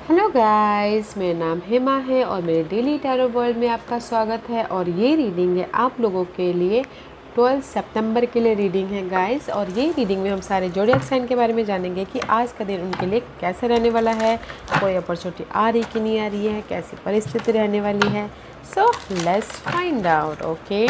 Hello guys, मेरा नाम हेमा है और मेरे डेली टैरो वर्ल्ड में आपका स्वागत है। और ये रीडिंग है आप लोगों के लिए 12 सितंबर के लिए रीडिंग है गाइस। और ये रीडिंग में हम सारे ज़ोडिएक साइन के बारे में जानेंगे कि आज का दिन उनके लिए कैसे रहने वाला है, कोई अपॉर्चुनिटी आ रही कि नहीं आ रही है, कैसी परिस्थिति रहने वाली है। So let's find out. Okay,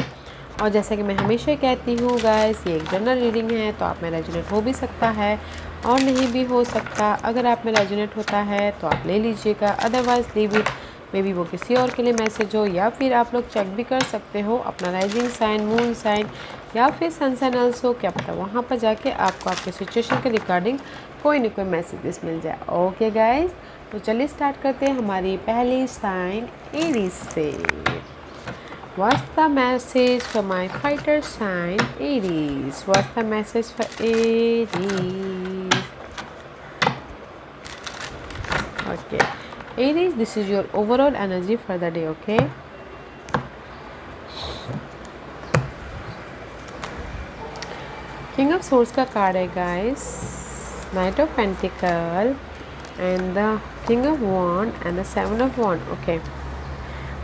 और जैसा कि मैं हमेशा कहती हूँ गाइस, ये एक जनरल रीडिंग है तो आप में रेजोनेट हो भी सकता है और नहीं भी हो सकता। अगर आप में रेजोनेट होता है तो आप ले लीजिएगा, otherwise leave it. May be वो किसी और के लिए मैसेज हो, या फिर आप लोग चेक भी कर सकते हो अपना राइजिंग साइन, मून साइन या फिर सन साइन ऑल्सो, क्या पता वहाँ पर जाके आपको आपके सिचुएशन के रिगार्डिंग कोई ना कोई मैसेजेस मिल जाए। ओके गाइज, तो चलिए स्टार्ट करते हैं हमारी पहली साइन एरीज से। What's the message for my fighter sign Aries? What's the message for Aries? Okay, Aries, this is your overall energy for the day. Okay, King of Swords का card है guys, Knight of Pentacle and the King of Wand and the Seven of Wand. Okay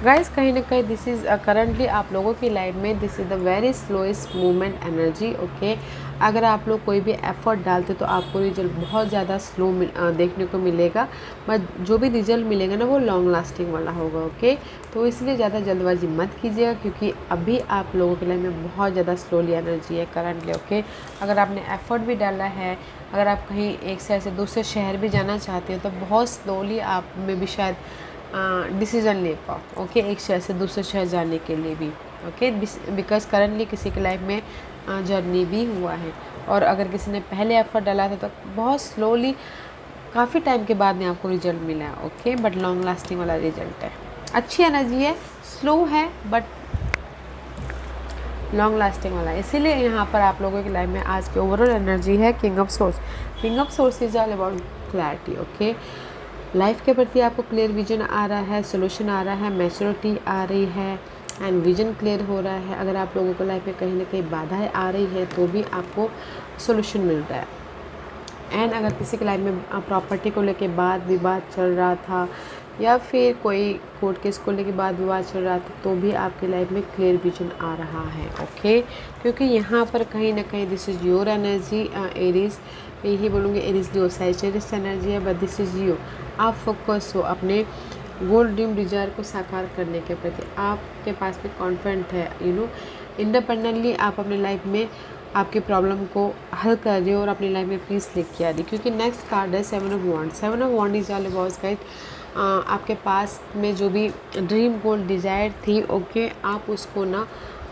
guys, कहीं ना कहीं this is currently आप लोगों की life में this is the very slowest movement energy. Okay, अगर आप लोग कोई भी एफर्ट डालते तो आपको रिजल्ट बहुत ज़्यादा स्लो देखने को मिलेगा, बट जो भी रिजल्ट मिलेगा ना वो लॉन्ग लास्टिंग वाला होगा। ओके, तो इसलिए ज़्यादा जल्दबाजी मत कीजिएगा क्योंकि अभी आप लोगों की लाइफ में बहुत ज़्यादा स्लोली एनर्जी है करंटली। ओके, अगर आपने एफर्ट भी डाला है, अगर आप कहीं एक शहर से दूसरे शहर भी जाना चाहते हो तो बहुत स्लोली आप में भी शायद डिसीज़न ले पाओ। ओके, एक शहर से दूसरे शहर जाने के लिए भी। ओके, बिकॉज करंटली किसी की लाइफ में जर्नी भी हुआ है, और अगर किसी ने पहले एफर्ट डाला था तो बहुत स्लोली काफ़ी टाइम के बाद में आपको रिजल्ट मिला है। ओके, बट लॉन्ग लास्टिंग वाला रिजल्ट है, अच्छी एनर्जी है, स्लो है बट लॉन्ग लास्टिंग वाला है। इसीलिए यहाँ पर आप लोगों की लाइफ में आज की ओवरऑल एनर्जी है king of source. King of swords is all about clarity. Okay, life के प्रति आपको क्लियर विजन आ रहा है, सोल्यूशन आ रहा है, मैच्योरिटी आ रही है एंड विजन क्लियर हो रहा है। अगर आप लोगों को लाइफ में कहीं ना कहीं बाधाएं आ रही है तो भी आपको सोल्यूशन मिल रहा है। एंड अगर किसी की लाइफ में प्रॉपर्टी को लेके वाद विवाद चल रहा था या फिर कोई कोर्ट केस को लेके वाद विवाद चल रहा था तो भी आपकी लाइफ में क्लियर विजन आ रहा है। ओके, क्योंकि यहाँ पर कहीं ना कहीं this is your energy Aries. मैं यही बोलूँगी एरीज जो सैजिटेरियस एनर्जी है, बट दिस इज़ यू। आप फोकस हो अपने गोल ड्रीम डिजायर को साकार करने के प्रति, आपके पास में कॉन्फिडेंट है। इंडिपेंडेंटली आप अपने लाइफ में आपकी प्रॉब्लम को हल कर रही हो और अपनी लाइफ में पीस लेके आ रही, क्योंकि नेक्स्ट कार्ड है seven of wand. Seven of wand is all about guide आपके पास में जो भी ड्रीम गोल डिज़ायर थी, ओके, आप उसको ना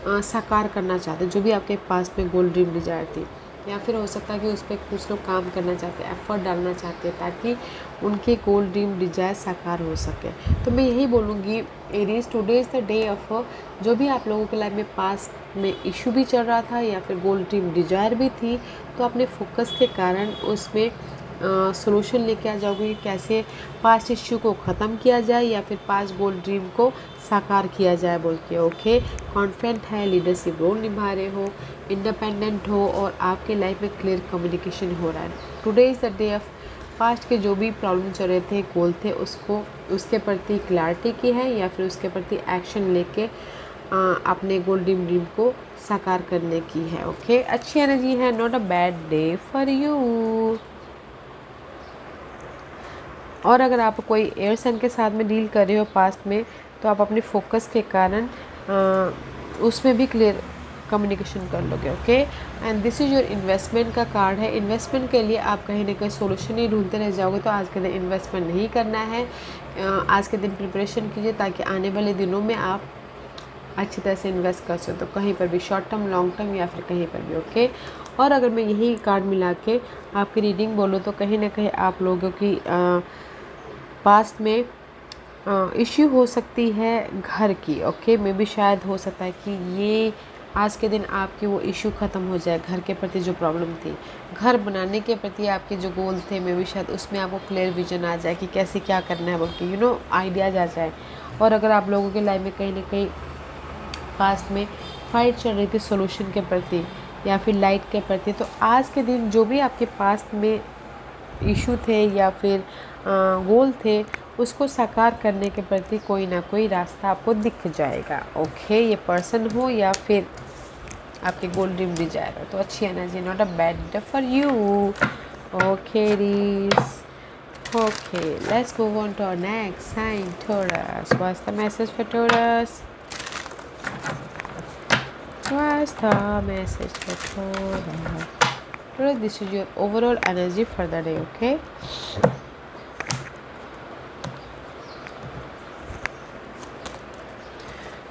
साकार करना चाहते, जो भी आपके पास में गोल ड्रीम डिज़ायर थी, या फिर हो सकता है कि उस पर कुछ लोग काम करना चाहते हैं, एफर्ट डालना चाहते हैं ताकि उनके गोल ड्रीम डिज़ायर साकार हो सके। तो मैं यही बोलूँगी Aries, today is the day of जो भी आप लोगों के लाइफ में पास में इशू भी चल रहा था या फिर गोल ड्रीम डिज़ायर भी थी, तो अपने फोकस के कारण उसमें सोल्यूशन लेके आ जाओगे कि कैसे पास्ट इश्यू को ख़त्म किया जाए या फिर पास्ट गोल ड्रीम को साकार किया जाए बोल के। ओके, कॉन्फिडेंट है, लीडरशिप रोल निभा रहे हो, इंडिपेंडेंट हो और आपके लाइफ में क्लियर कम्युनिकेशन हो रहा है। Today is the day of past के जो भी प्रॉब्लम चल रहे थे, गोल थे, उसको उसके प्रति क्लैरिटी की है या फिर उसके प्रति एक्शन लेके अपने गोल ड्रीम को साकार करने की है। ओके, अच्छी एनर्जी है, not a bad day for you. और अगर आप कोई एयर साइन के साथ में डील कर रहे हो पास्ट में, तो आप अपने फोकस के कारण उसमें भी क्लियर कम्युनिकेशन कर लोगे। Okay, and this is your investment का कार्ड है। इन्वेस्टमेंट के लिए आप कहीं ना कहीं सोल्यूशन ही ढूंढते रह जाओगे, तो आज के दिन इन्वेस्टमेंट नहीं करना है। आज के दिन प्रिपरेशन कीजिए ताकि आने वाले दिनों में आप अच्छी तरह से इन्वेस्ट कर सकते हो, कहीं पर भी शॉर्ट टर्म, लॉन्ग टर्म या फिर कहीं पर भी। ओके, और अगर मैं यही कार्ड मिला के आपकी रीडिंग बोलूँ तो कहीं ना कहीं आप लोगों की पास्ट में इश्यू हो सकती है घर की। ओके, मे भी शायद हो सकता है कि ये आज के दिन आपकी वो इश्यू ख़त्म हो जाए, घर के प्रति जो प्रॉब्लम थी, घर बनाने के प्रति आपके जो गोल थे, मे भी शायद उसमें आपको क्लियर विजन आ जाए कि कैसे क्या करना है बोल के आइडियाज़ आ जाए। और अगर आप लोगों की लाइफ में कहीं ना कहीं पास्ट में फाइट चल रही थी सोल्यूशन के प्रति या फिर लाइट के प्रति, तो आज के दिन जो भी आपके पास्ट में इशू थे या फिर गोल थे उसको साकार करने के प्रति कोई ना कोई रास्ता आपको दिख जाएगा। ओके, ये पर्सन हो या फिर आपके गोल ड्रीम डिजायर हो, तो अच्छी energy, not a bad day for you. Okay रीस, okay let's move on to our next sign, Taurus. What's the message for Taurus? What's the message for Taurus? Taurus, this is your overall energy for the day, okay?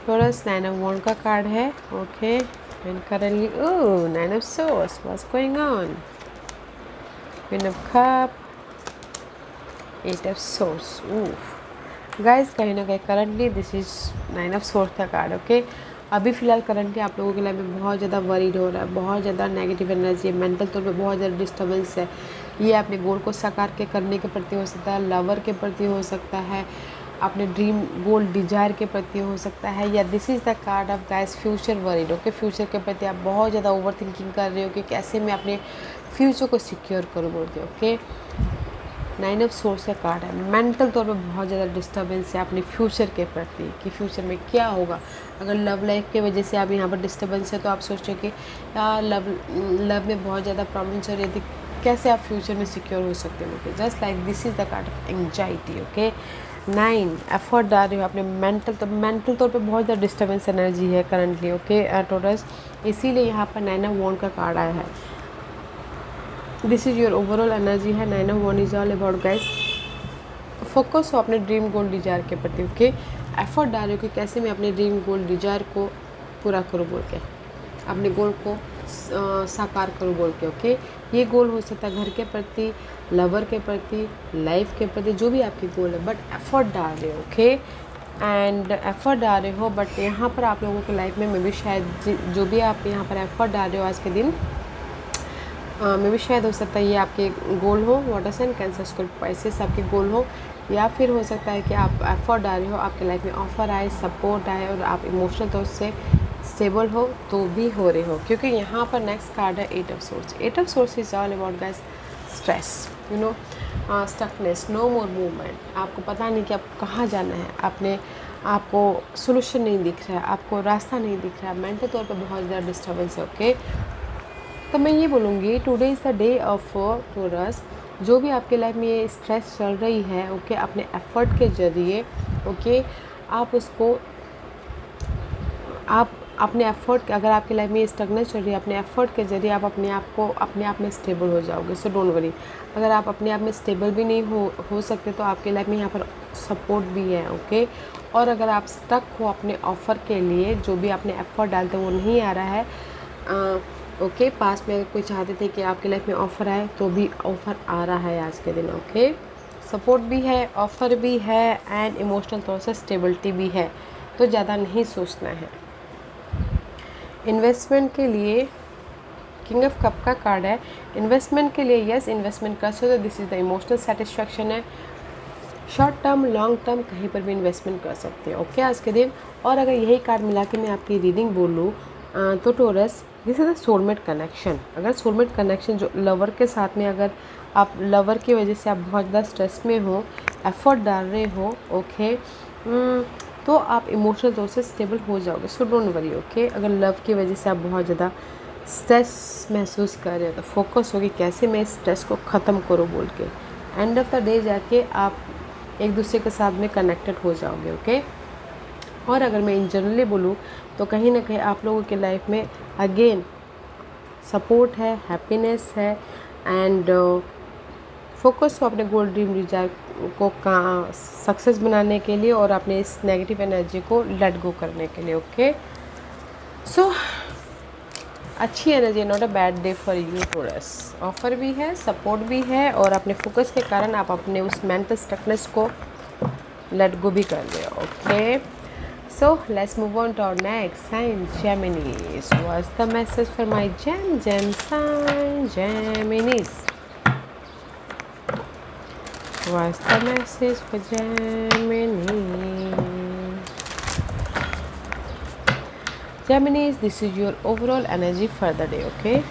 Taurus, 9 of Wands का card है, okay, and currently oh 9 of Swords, what's going on? Queen of Cup, 8 of Swords, guys कहीं ना कहीं currently this is 9 of Swords का card, okay. अभी फ़िलहाल currently आप लोगों के लाइफ में बहुत ज़्यादा वरीड हो रहा है, बहुत ज़्यादा नेगेटिव एनर्जी है, मेंटल तौर पे बहुत ज़्यादा डिस्टर्बेंस है। ये अपने गोल को साकार के करने के प्रति हो सकता है, लवर के प्रति हो सकता है, अपने ड्रीम गोल डिजायर के प्रति हो सकता है, या this is the card of guys future worried, okay. Future के प्रति आप बहुत ज़्यादा ओवर थिंकिंग कर रहे हो कि कैसे मैं अपने फ्यूचर को सिक्योर करूँ बोल के, ओके। 9 of Swords का कार्ड है, मेंटल तौर पे बहुत ज़्यादा डिस्टर्बेंस है अपने फ्यूचर के प्रति कि फ्यूचर में क्या होगा। अगर लव लाइफ की वजह से आप यहाँ पर डिस्टर्बेंस है तो आप सोचो कि यार लव में बहुत ज़्यादा प्रॉब्लम चल रही थी, कैसे आप फ्यूचर में सिक्योर हो सकते हो, okay. Just like this is the card of anxiety, okay. 9 effort डाल रहे हो अपने मेंटल तौर पे बहुत ज़्यादा डिस्टर्बेंस एनर्जी है करंटली, ओके Taurus, इसीलिए यहाँ पर 9 of Wands का कार्ड आया है। This is your overall energy है। 9 of Wands is all about guys focus हो अपने ड्रीम गोल डिजायर के प्रति, ओके। एफर्ट डाल रहे हो कि कैसे मैं अपने ड्रीम गोल डिजायर को पूरा करूँ बोल के, अपने गोल को साकार करूँ बोल के, ओके। ये गोल हो सकता है घर के प्रति, लवर के प्रति, लाइफ के प्रति, जो भी आपकी गोल है, बट एफर्ट डाल रहे हो, ओके। एंड एफर्ट डाल रहे हो, बट यहाँ पर आप लोगों के लाइफ में भी शायद जो भी आप यहाँ पर एफर्ट डाल रहे हो आज के दिन में भी शायद हो सकता है ये आपके गोल हो, water sign Cancer Scorpio Pisces आपके गोल हो, या फिर हो सकता है कि आप एफर्ट डाल रहे हो, आपके लाइफ में ऑफर आए, सपोर्ट आए और आप इमोशनल तौर से स्टेबल हो तो भी हो रहे हो, क्योंकि यहाँ पर नेक्स्ट कार्ड है 8 of Swords। 8 of Swords is all about guys stress, you know, stuckness, no more movement. आपको पता नहीं कि आप कहाँ जाना है, आपको सोल्यूशन नहीं दिख रहा है, आपको रास्ता नहीं दिख रहा है, मेंटल तौर पर बहुत ज़्यादा डिस्टर्बेंस है, ओके। तो मैं ये बोलूँगी today is the day of Taurus, जो भी आपके लाइफ में ये स्ट्रेस चल रही है, ओके, अपने एफर्ट के ज़रिए, ओके, आप उसको आप अपने एफर्ट, अगर आपकी लाइफ में ये स्टगनेस चल रही है, अपने एफर्ट के ज़रिए आप अपने आप में स्टेबल हो जाओगे। सो डोंट वरी, अगर आप अपने आप में स्टेबल भी नहीं हो सकते तो आपके लाइफ में यहाँ पर सपोर्ट भी है, ओके। और अगर आप स्टक हो अपने ऑफ़र के लिए, जो भी आपने एफर्ट डालते वो नहीं आ रहा है, ओके, पास में अगर कोई चाहते थे कि आपके लाइफ में ऑफ़र आए तो भी ऑफ़र आ रहा है आज के दिन, ओके। सपोर्ट भी है, ऑफ़र भी है, एंड इमोशनल तौर से स्टेबिलिटी भी है, तो ज़्यादा नहीं सोचना है। इन्वेस्टमेंट के लिए किंग ऑफ कप का कार्ड है, इन्वेस्टमेंट के लिए यस इन्वेस्टमेंट कर सकते हो, this is the emotional satisfaction है। शॉर्ट टर्म, लॉन्ग टर्म, कहीं पर भी इन्वेस्टमेंट कर सकते हो, ओके, आज के दिन। और अगर यही कार्ड मिला के मैं आपकी रीडिंग बोलूँ तो Taurus, this is the soulmate connection. अगर सोलमेट कनेक्शन जो लवर के साथ में, अगर आप लवर की वजह से आप बहुत ज़्यादा स्ट्रेस में हो, एफर्ट डाल रहे हो, ओके, तो आप इमोशनल तौर से स्टेबल हो जाओगे। So don't worry, okay. अगर लव की वजह से आप बहुत ज़्यादा स्ट्रेस महसूस कर रहे हो तो फोकस होगी कैसे मैं इस स्ट्रेस को ख़त्म करूँ बोल के, एंड ऑफ द डे जाके आप एक दूसरे के साथ में कनेक्टेड हो जाओगे, ओके। और अगर मैं इन जनरली बोलूँ तो कहीं ना कहीं आप लोगों के लाइफ में अगेन सपोर्ट है, हैप्पीनेस है, एंड फोकस हो अपने गोल ड्रीम डिजायर को सक्सेस बनाने के लिए और अपने इस नेगेटिव एनर्जी को लेट गो करने के लिए, ओके। सो अच्छी energy, not a bad day for you Taurus। Offer भी है, सपोर्ट भी है, और अपने फोकस के कारण आप अपने उस मेंटल स्टकनेस को लेट गो भी कर रहे हो, okay. So let's move on to our next sign, Geminis. What's the message for my gem sign, Geminis? What's the message for Geminis? Geminis, this is your overall energy for the day, okay?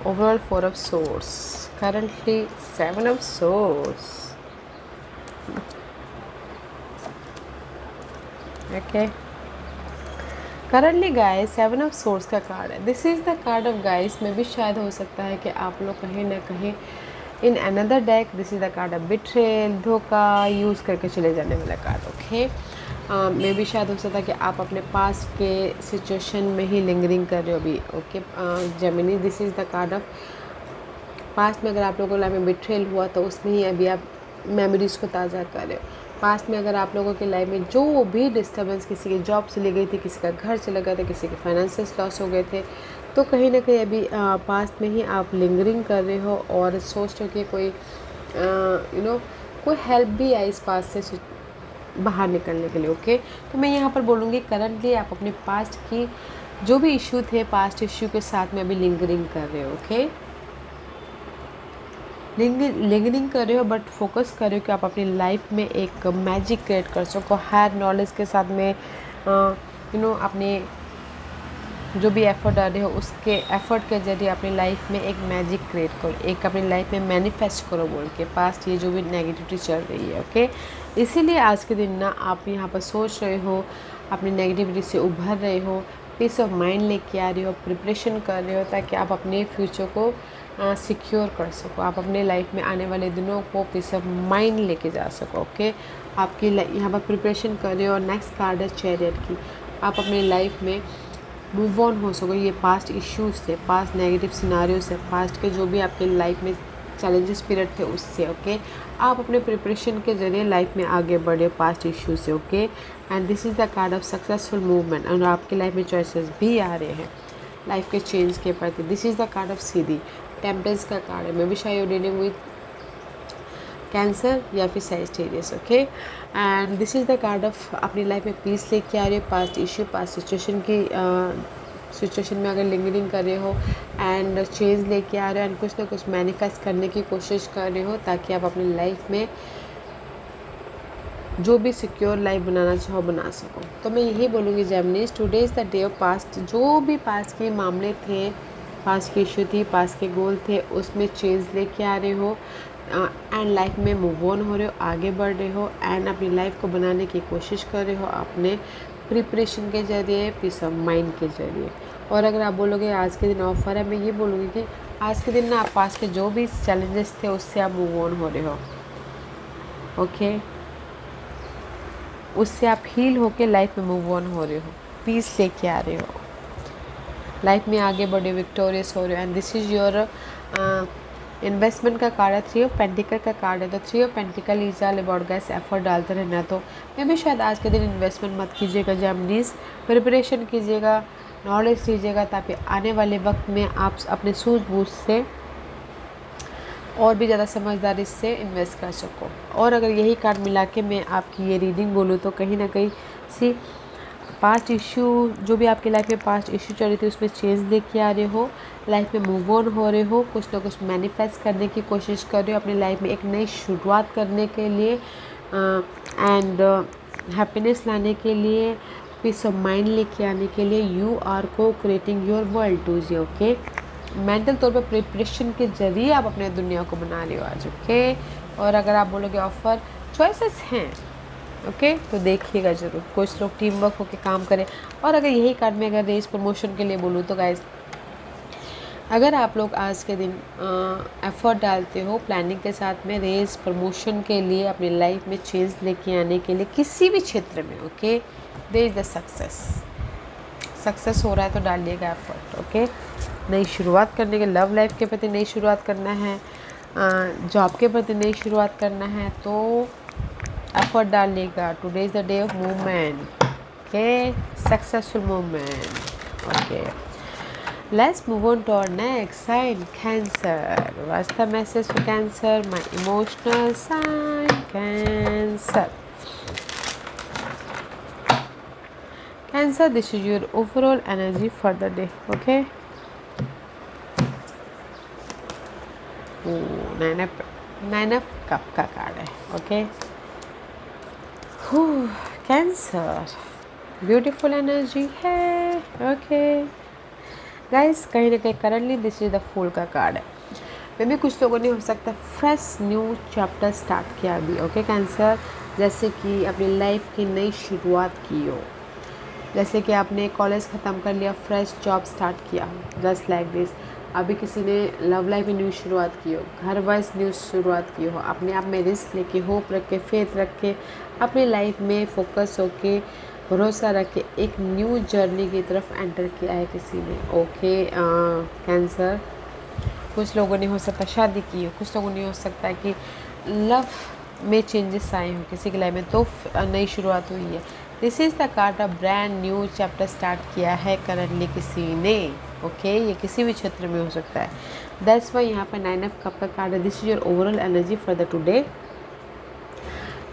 Overall, Four of Swords. Currently, Seven of Swords. Okay. Currently guys seven of swords का card है. This is the card of guys. में भी शायद हो सकता है कि आप लोग कहीं ना कहीं in another deck this is the card of betrayal, धोखा यूज़ करके चले जाने वाला कार्ड. ओके. में भी शायद हो सकता है कि आप अपने पास के सिचुएशन में ही लिंगरिंग कर रहे हो अभी. Okay Gemini, this is the card of past में. अगर आप लोगों को लाइफ में बिट्रेल हुआ तो उसमें ही अभी आप मेमोरीज़ को ताज़ा कर रहे हो. पास्ट में अगर आप लोगों की लाइफ में जो भी डिस्टर्बेंस, किसी की जॉब चली गई थी, किसी का घर चला गया था, किसी के फाइनेंशियल लॉस हो गए थे, तो कहीं ना कहीं अभी पास्ट में ही आप लिंगरिंग कर रहे हो और सोच रहे हो कि कोई कोई हेल्प भी आई इस पास्ट से बाहर निकलने के लिए. ओके. तो मैं यहाँ पर बोलूँगी करंटली आप अपने पास्ट की जो भी इशू थे, पास्ट इशू के साथ में अभी लिंगरिंग कर रहे हो. ओके. लिंगरिंग कर रहे हो बट फोकस कर रहे हो कि आप अपनी लाइफ में एक मैजिक क्रिएट कर सको. हायर नॉलेज के साथ में अपने जो भी एफर्ट डाल रहे हो उसके एफर्ट के जरिए अपनी लाइफ में एक मैजिक क्रिएट करो, एक अपनी लाइफ में मैनिफेस्ट करो बोल के पास्ट ये जो भी नेगेटिविटी चल रही है. ओके. इसीलिए आज के दिन ना आप यहाँ पर सोच रहे हो, अपनी नेगेटिविटी से उभर रहे हो, पीस ऑफ माइंड लेके आ रहे हो, प्रिपरेशन कर रहे हो ताकि आप अपने फ्यूचर को सिक्योर कर सको, आप अपने लाइफ में आने वाले दिनों को पीस ऑफ माइंड लेके जा सको. ओके. आपकी यहाँ पर प्रिपरेशन कर रहे हो. और नेक्स्ट कार्ड है चैरियट की. आप अपनी लाइफ में मूव ऑन हो सको ये पास्ट इश्यूज से, पास्ट नेगेटिव सिनारियो से, पास्ट के जो भी आपके लाइफ में चैलेंजेस पीरियड थे उससे. ओके. आप अपने प्रिपरेशन के जरिए लाइफ में आगे बढ़े पास्ट इश्यू से. Okay. And this is the card of successful movement. और आपकी लाइफ में चॉइसेस भी आ रहे हैं लाइफ के चेंज के प्रति. This is the card of Sidhi. Temperance का कार्ड है. मे बी शायद डीलिंग विद कैंसर या फिर Sagittarius. Okay. And this is the card of अपनी लाइफ में पीस लेके आ रहे हो. पास्ट इश्यू, पास्ट सिचुएशन की सिचुएशन में अगर लिंगरिंग कर रहे हो एंड चेंज लेके आ रहे हो एंड कुछ ना कुछ मैनिफेस्ट करने की कोशिश कर रहे हो ताकि आप अपनी लाइफ में जो भी सिक्योर लाइफ बनाना चाहो बना सको. तो मैं यही बोलूँगी Geminis, today is the day of past. जो भी पास्ट के मामले थे, पास्ट की इशू थी, पास्ट के गोल थे, उसमें चेंज लेके आ रहे हो एंड लाइफ में मूव ऑन हो रहे हो, आगे बढ़ रहे हो एंड अपनी लाइफ को बनाने की कोशिश कर रहे हो अपने प्रिपरेशन के ज़रिए, पीस ऑफ माइंड के ज़रिए. और अगर आप बोलोगे आज के दिन ऑफर है, मैं ये बोलूँगी कि आज के दिन ना आप पास्ट के जो भी चैलेंजेस थे उससे आप मूव ऑन हो रहे हो. ओके. उससे आप हील होके लाइफ में मूव ऑन हो रहे हो, पीस लेके आ रहे हो, लाइफ में आगे बढ़े, विक्टोरियस हो रहे हो. And this is your investment का कार्ड है. 3 ऑफ पेंटिकल का कार्ड है. तो 3 of pentacle is all about gas effort डालते रहना. तो मैं भी शायद आज के दिन इन्वेस्टमेंट मत कीजिएगा जेमिनीज, प्रिपरेशन कीजिएगा, नॉलेज लीजिएगा ताकि आने वाले वक्त में आप अपने सूझबूझ से और भी ज़्यादा समझदारी से इन्वेस्ट कर सको. और अगर यही कार्ड मिला के मैं आपकी ये रीडिंग बोलूँ तो कहीं ना कहीं सी पास्ट इशू जो भी आपकी लाइफ में पास्ट इशू चल रही थी उसमें चेंज लेके आ रहे हो, लाइफ में मूव ऑन हो रहे हो, कुछ ना कुछ मैनिफेस्ट करने की कोशिश कर रहे हो अपनी लाइफ में एक नई शुरुआत करने के लिए एंड हैप्पीनेस लाने के लिए, पीस ऑफ माइंड लेके आने के लिए. You are co creating your world टू जी. ओके. मेंटल तौर पर प्रिपरेशन के जरिए आप अपने दुनिया को बना रहे हो आज. ओके. और अगर आप बोलोगे ऑफर चॉइसेस हैं, ओके तो देखिएगा ज़रूर. कुछ लोग टीम वर्क होकर काम करें. और अगर यही कार्ड में अगर रेस प्रमोशन के लिए बोलूँ तो गाइस, अगर आप लोग आज के दिन एफर्ट डालते हो प्लानिंग के साथ में रेस प्रमोशन के लिए, अपनी लाइफ में चेंज लेके आने के लिए किसी भी क्षेत्र में, okay there is the success हो रहा है तो डालिएगा एफर्ट. ओके. नई शुरुआत करने के, लव लाइफ के प्रति नई शुरुआत करना है, जॉब के प्रति नई शुरुआत करना है तो एफर्ट डालिएगा. Today is the day of movement. Okay. Successful movement. Okay. Let's move on to our next sign, Cancer. What's the message for Cancer? My emotional sign, Cancer. Cancer, this is your overall energy for the day. Okay. Nine of Cup का card है. Okay. Cancer, beautiful energy है. Okay. Guys कहीं ना कहीं currently this is the fool का card है। मे भी कुछ लोगों ने हो सकता है फ्रेश न्यू चैप्टर स्टार्ट किया अभी, ओके कैंसर, जैसे कि अपनी लाइफ की नई शुरुआत की हो, जैसे कि आपने कॉलेज ख़त्म कर लिया, फ्रेश जॉब स्टार्ट किया हो, जस्ट लाइक दिस। अभी किसी ने लव लाइफ में न्यू शुरुआत की हो, घर वाइज न्यू शुरुआत की हो, अपने आप में रिस्क लेके, होप रख के, फेथ रख के, अपनी लाइफ में फोकस होके, भरोसा रख के एक न्यू जर्नी की तरफ एंटर किया है किसी ने, ओके कैंसर। कुछ लोगों ने हो सकता है शादी की हो, कुछ लोगों ने हो सकता है कि लव में चेंजेस आए हों किसी की लाइफ में, तो नई शुरुआत हुई है। This is the card of brand new chapter start किया है करंटली किसी ने, ओके ये किसी भी क्षेत्र में हो सकता है। दैट्स वाई यहाँ पर 9 ऑफ कप का कार्ड है। This is your overall energy for the today.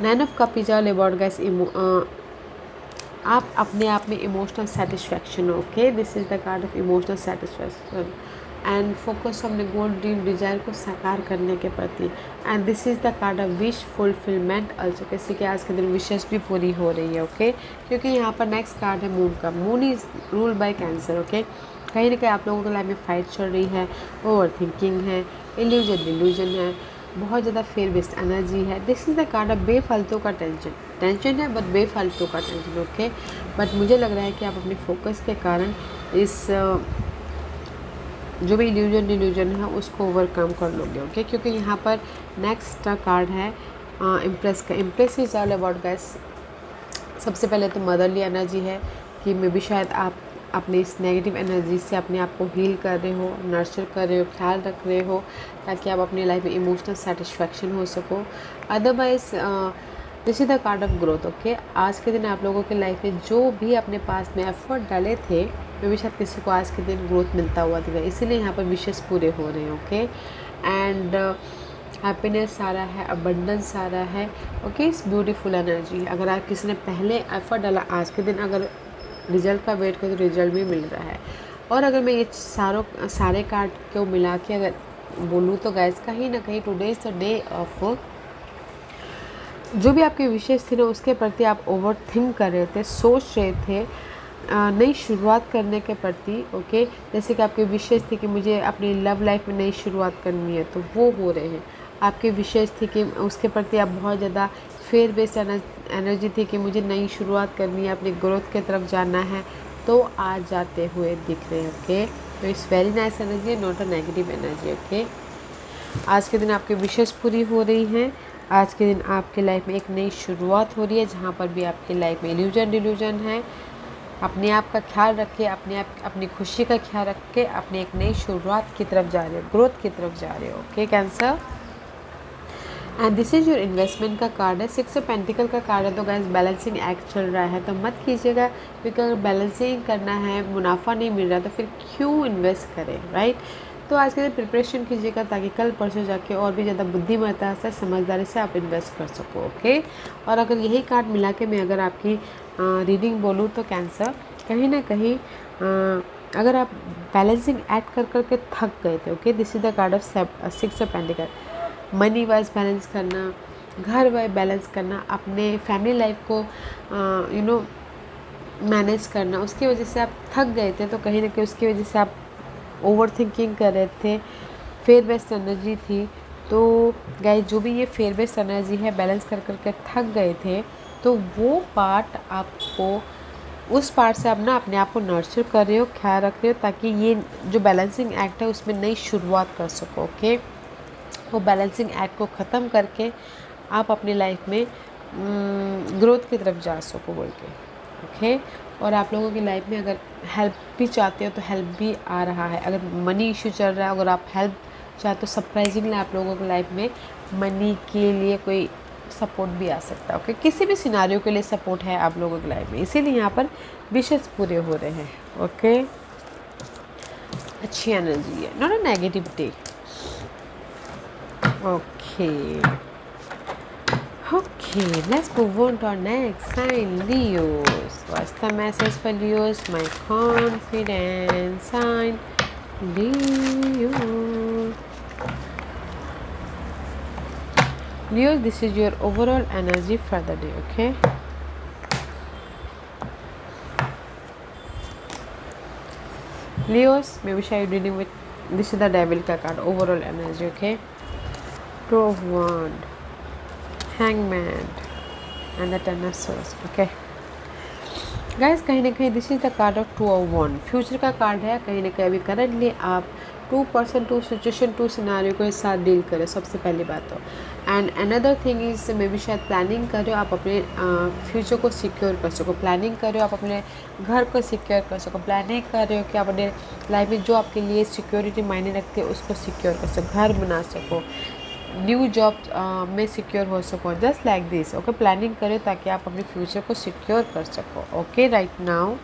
9 of cup is all about guys आप अपने आप में emotional satisfaction, okay this is the card of emotional satisfaction and focus अपने goal dream Dzire को साकार करने के प्रति। And this is the card of wish fulfilment also, किसी के आज के दिन विशेष भी पूरी हो रही है, ओके क्योंकि यहाँ पर नेक्स्ट कार्ड है मून का। Moon is rule by cancer, okay कहीं ना कहीं आप लोगों के लाइफ में फाइट चल रही है, ओवर थिंकिंग है, इल्यूजन डिल्यूजन है, बहुत ज़्यादा फेयर बेस्ड एनर्जी है। This is the card of बेफालतू का टेंशन, टेंशन है बट बेफालतू का टेंशन, ओके बट मुझे लग रहा है कि आप अपने फोकस के कारण इस जो भी इल्यूजन डिल्यूजन है उसको ओवरकम कर लोगे, ओके क्योंकि यहाँ पर नेक्स्ट कार्ड है इम्प्रेस का। Impress is all about guys, सबसे पहले तो मदरली एनर्जी है कि मे भी शायद आप अपनी इस नेगेटिव एनर्जी से अपने आप को हील कर रहे हो, नर्चर कर रहे हो, ख्याल रख रहे हो ताकि आप अपनी लाइफ में इमोशनल सेटिस्फैक्शन हो सको। Otherwise this is the card of growth, okay आज के दिन आप लोगों के लाइफ में जो भी अपने पास में एफर्ट डाले थे मे भी शायद किसी को आज के दिन ग्रोथ मिलता हुआ दिखा, इसीलिए यहाँ पर विशेष पूरे हो रहे हैं, ओके एंड हैप्पीनेस आ रहा है, अबंडेंस आ रहा है, ओके इस ब्यूटीफुल एनर्जी। अगर आप किसी ने पहले एफर्ट डाला आज के दिन, अगर रिजल्ट का वेट करें तो रिजल्ट भी मिल रहा है। और अगर मैं ये सारे कार्ड को मिला के अगर बोलूँ तो गाइस कहीं ना कहीं today is the day of जो भी आपके विशेष थे ना उसके प्रति आप ओवर थिंक कर रहे थे, सोच रहे थे नई शुरुआत करने के प्रति, ओके जैसे कि आपके विशेष थे कि मुझे अपनी लव लाइफ में नई शुरुआत करनी है तो वो हो रहे हैं। आपके विशेष थे कि उसके प्रति आप बहुत ज़्यादा फेयर बेस्ड एनर्जी थी कि मुझे नई शुरुआत करनी है, अपनी ग्रोथ की तरफ जाना है, तो आज जाते हुए दिख रहे हैं, ओके तो it's very nice energy, not a negative energy, okay आज के दिन आपकी विशेष पूरी हो रही हैं। आज के दिन आपके लाइफ में एक नई शुरुआत हो रही है जहाँ पर भी आपकी लाइफ में इल्यूजन डिल्यूजन है। अपने आप का ख्याल रखें, अपनी खुशी का ख्याल रख के अपनी एक नई शुरुआत की तरफ जा रहे हो, ग्रोथ की तरफ जा रहे हो, okay cancer. And this is your investment का कार्ड है। 6 ऑफ पेंटिकल का कार्ड है, तो गाइस बैलेंसिंग एक्ट चल रहा है तो मत कीजिएगा, क्योंकि अगर बैलेंसिंग करना है, मुनाफा नहीं मिल रहा तो फिर क्यों इन्वेस्ट करें, राइट। तो आज के दिन प्रिपरेशन कीजिएगा ताकि कल परसों जाके और भी ज़्यादा बुद्धिमत्ता से, समझदारी से आप इन्वेस्ट कर सको, ओके। और अगर यही कार्ड मिला के मैं अगर आपकी रीडिंग बोलूँ तो कैंसर कहीं ना कहीं अगर आप बैलेंसिंग एक्ट कर करके थक गए थे, okay this is the card of 6 of pentacle. Money wise balance करना, घर वाइज बैलेंस करना, अपने फैमिली लाइफ को मैनेज करना, उसकी वजह से आप थक गए थे तो कहीं ना कहीं उसकी वजह से आप ओवर थिंकिंग कर रहे थे, फेयर बेस्ड एनर्जी थी। तो गाइस जो भी ये फेयर बेस्ड एनर्जी है बैलेंस कर करके थक गए थे तो वो पार्ट आपको, उस पार्ट से आप ना अपने आप को नर्चर कर रहे हो, ख्याल रख रहे हो ताकि ये जो बैलेंसिंग एक्ट है उसमें नई शुरुआत कर सको, ओके। वो बैलेंसिंग एक्ट को ख़त्म करके आप अपनी लाइफ में ग्रोथ की तरफ जा सको बोल के, ओके। और आप लोगों की लाइफ में अगर हेल्प भी चाहते हो तो हेल्प भी आ रहा है। अगर मनी इशू चल रहा है, अगर आप हेल्प चाहते हो, सरप्राइजिंगली आप लोगों की लाइफ में मनी के लिए कोई सपोर्ट भी आ सकता है, ओके। किसी भी सिनारियो के लिए सपोर्ट है आप लोगों की लाइफ में, इसीलिए यहाँ पर विशेष पूरे हो रहे हैं, ओके। अच्छी एनर्जी है, not a negativity, okay. Okay, let's move on to our next sign, Leos. What's the message for Leos? My confidence sign, Leo. Leos, this is your overall energy for the day, okay? Leos, maybe shy dealing with, this is the devil का card, overall energy, okay? Two of Wand, Hangman and the Ten of Swords, okay? Guys कहीं ना कहीं this is the card of 2 of 1, future का card है। कहीं ना कहीं अभी करंटली आप 2% 2 सिचुएशन 2 सिनारियो के साथ डील करें, सबसे पहली बात तो। And another thing is may be शायद प्लानिंग कर रहे हो आप अपने फ्यूचर को सिक्योर कर सको, प्लानिंग कर रहे हो आप अपने घर को सिक्योर कर सको, प्लानिंग कर रहे हो कि आप अपने लाइफ में जो आपके लिए सिक्योरिटी मायने रखती है उसको सिक्योर कर सको, घर बना सको, न्यू जॉब में सिक्योर हो सको, just like this, okay? Planning करें ताकि आप अपने फ्यूचर को सिक्योर कर सको, okay, right now.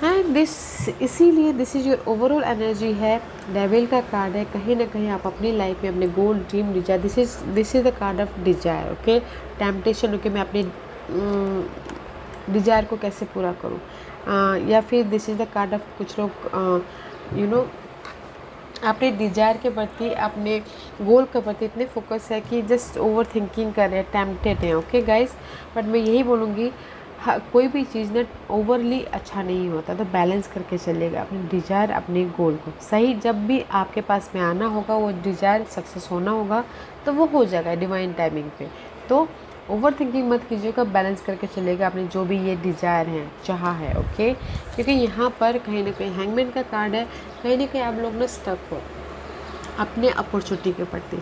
And this, इसीलिए this is your overall energy है, डेविल का कार्ड है। कहीं ना कहीं आप अपनी लाइफ में अपने goal, dream, desire, this is the card of desire, okay? Temptation, okay, मैं अपने डिजायर को कैसे पूरा करूँ, या फिर this is the card of कुछ लोग यू नो अपने डिजायर के प्रति, अपने गोल के प्रति इतने फोकस है कि जस्ट ओवर थिंकिंग कर रहे हैं, टेम्पटेड हैं, ओके गाइस? बट मैं यही बोलूँगी, कोई भी चीज़ ना ओवरली अच्छा नहीं होता, तो बैलेंस करके चलेगा अपने डिजायर, अपने गोल को सही। जब भी आपके पास में आना होगा, वो डिजायर सक्सेस होना होगा, तो वो हो जाएगा डिवाइन टाइमिंग पे। तो ओवर थिंकिंग मत कीजिएगा, बैलेंस करके चलेगा अपने जो भी ये डिज़ायर हैं, चाह है, ओके? क्योंकि यहाँ पर कहीं ना कहीं हैंगमैन का कार्ड है। कहीं ना कहीं आप लोग ना स्टक हो अपने अपॉर्चुनिटी के प्रति,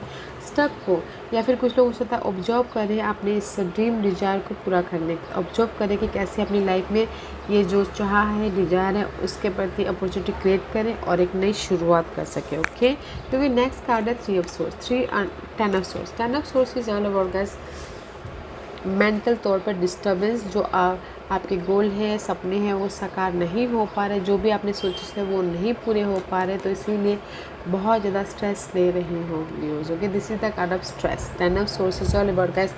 स्टक हो, या फिर कुछ लोग हो सकता है ऑब्जर्व करें अपने इस ड्रीम डिज़ायर को पूरा करने, ऑब्जर्व करें कि कैसे अपनी लाइफ में ये जो चाह है, डिज़ायर है, उसके प्रति अपॉर्चुनिटी क्रिएट करें और एक नई शुरुआत कर सके, ओके? क्योंकि नेक्स्ट कार्ड है 3 of source, 10 of source. 10 of swords is all about guys mental तौर पर डिस्टर्बेंस, जो आपके गोल है, सपने हैं, वो साकार नहीं हो पा रहे, जो भी आपने सोचे थे वो नहीं पूरे हो पा रहे, तो इसीलिए बहुत ज़्यादा स्ट्रेस ले रही हो news, okay? This is the card of stress. 10 of swords is all about guys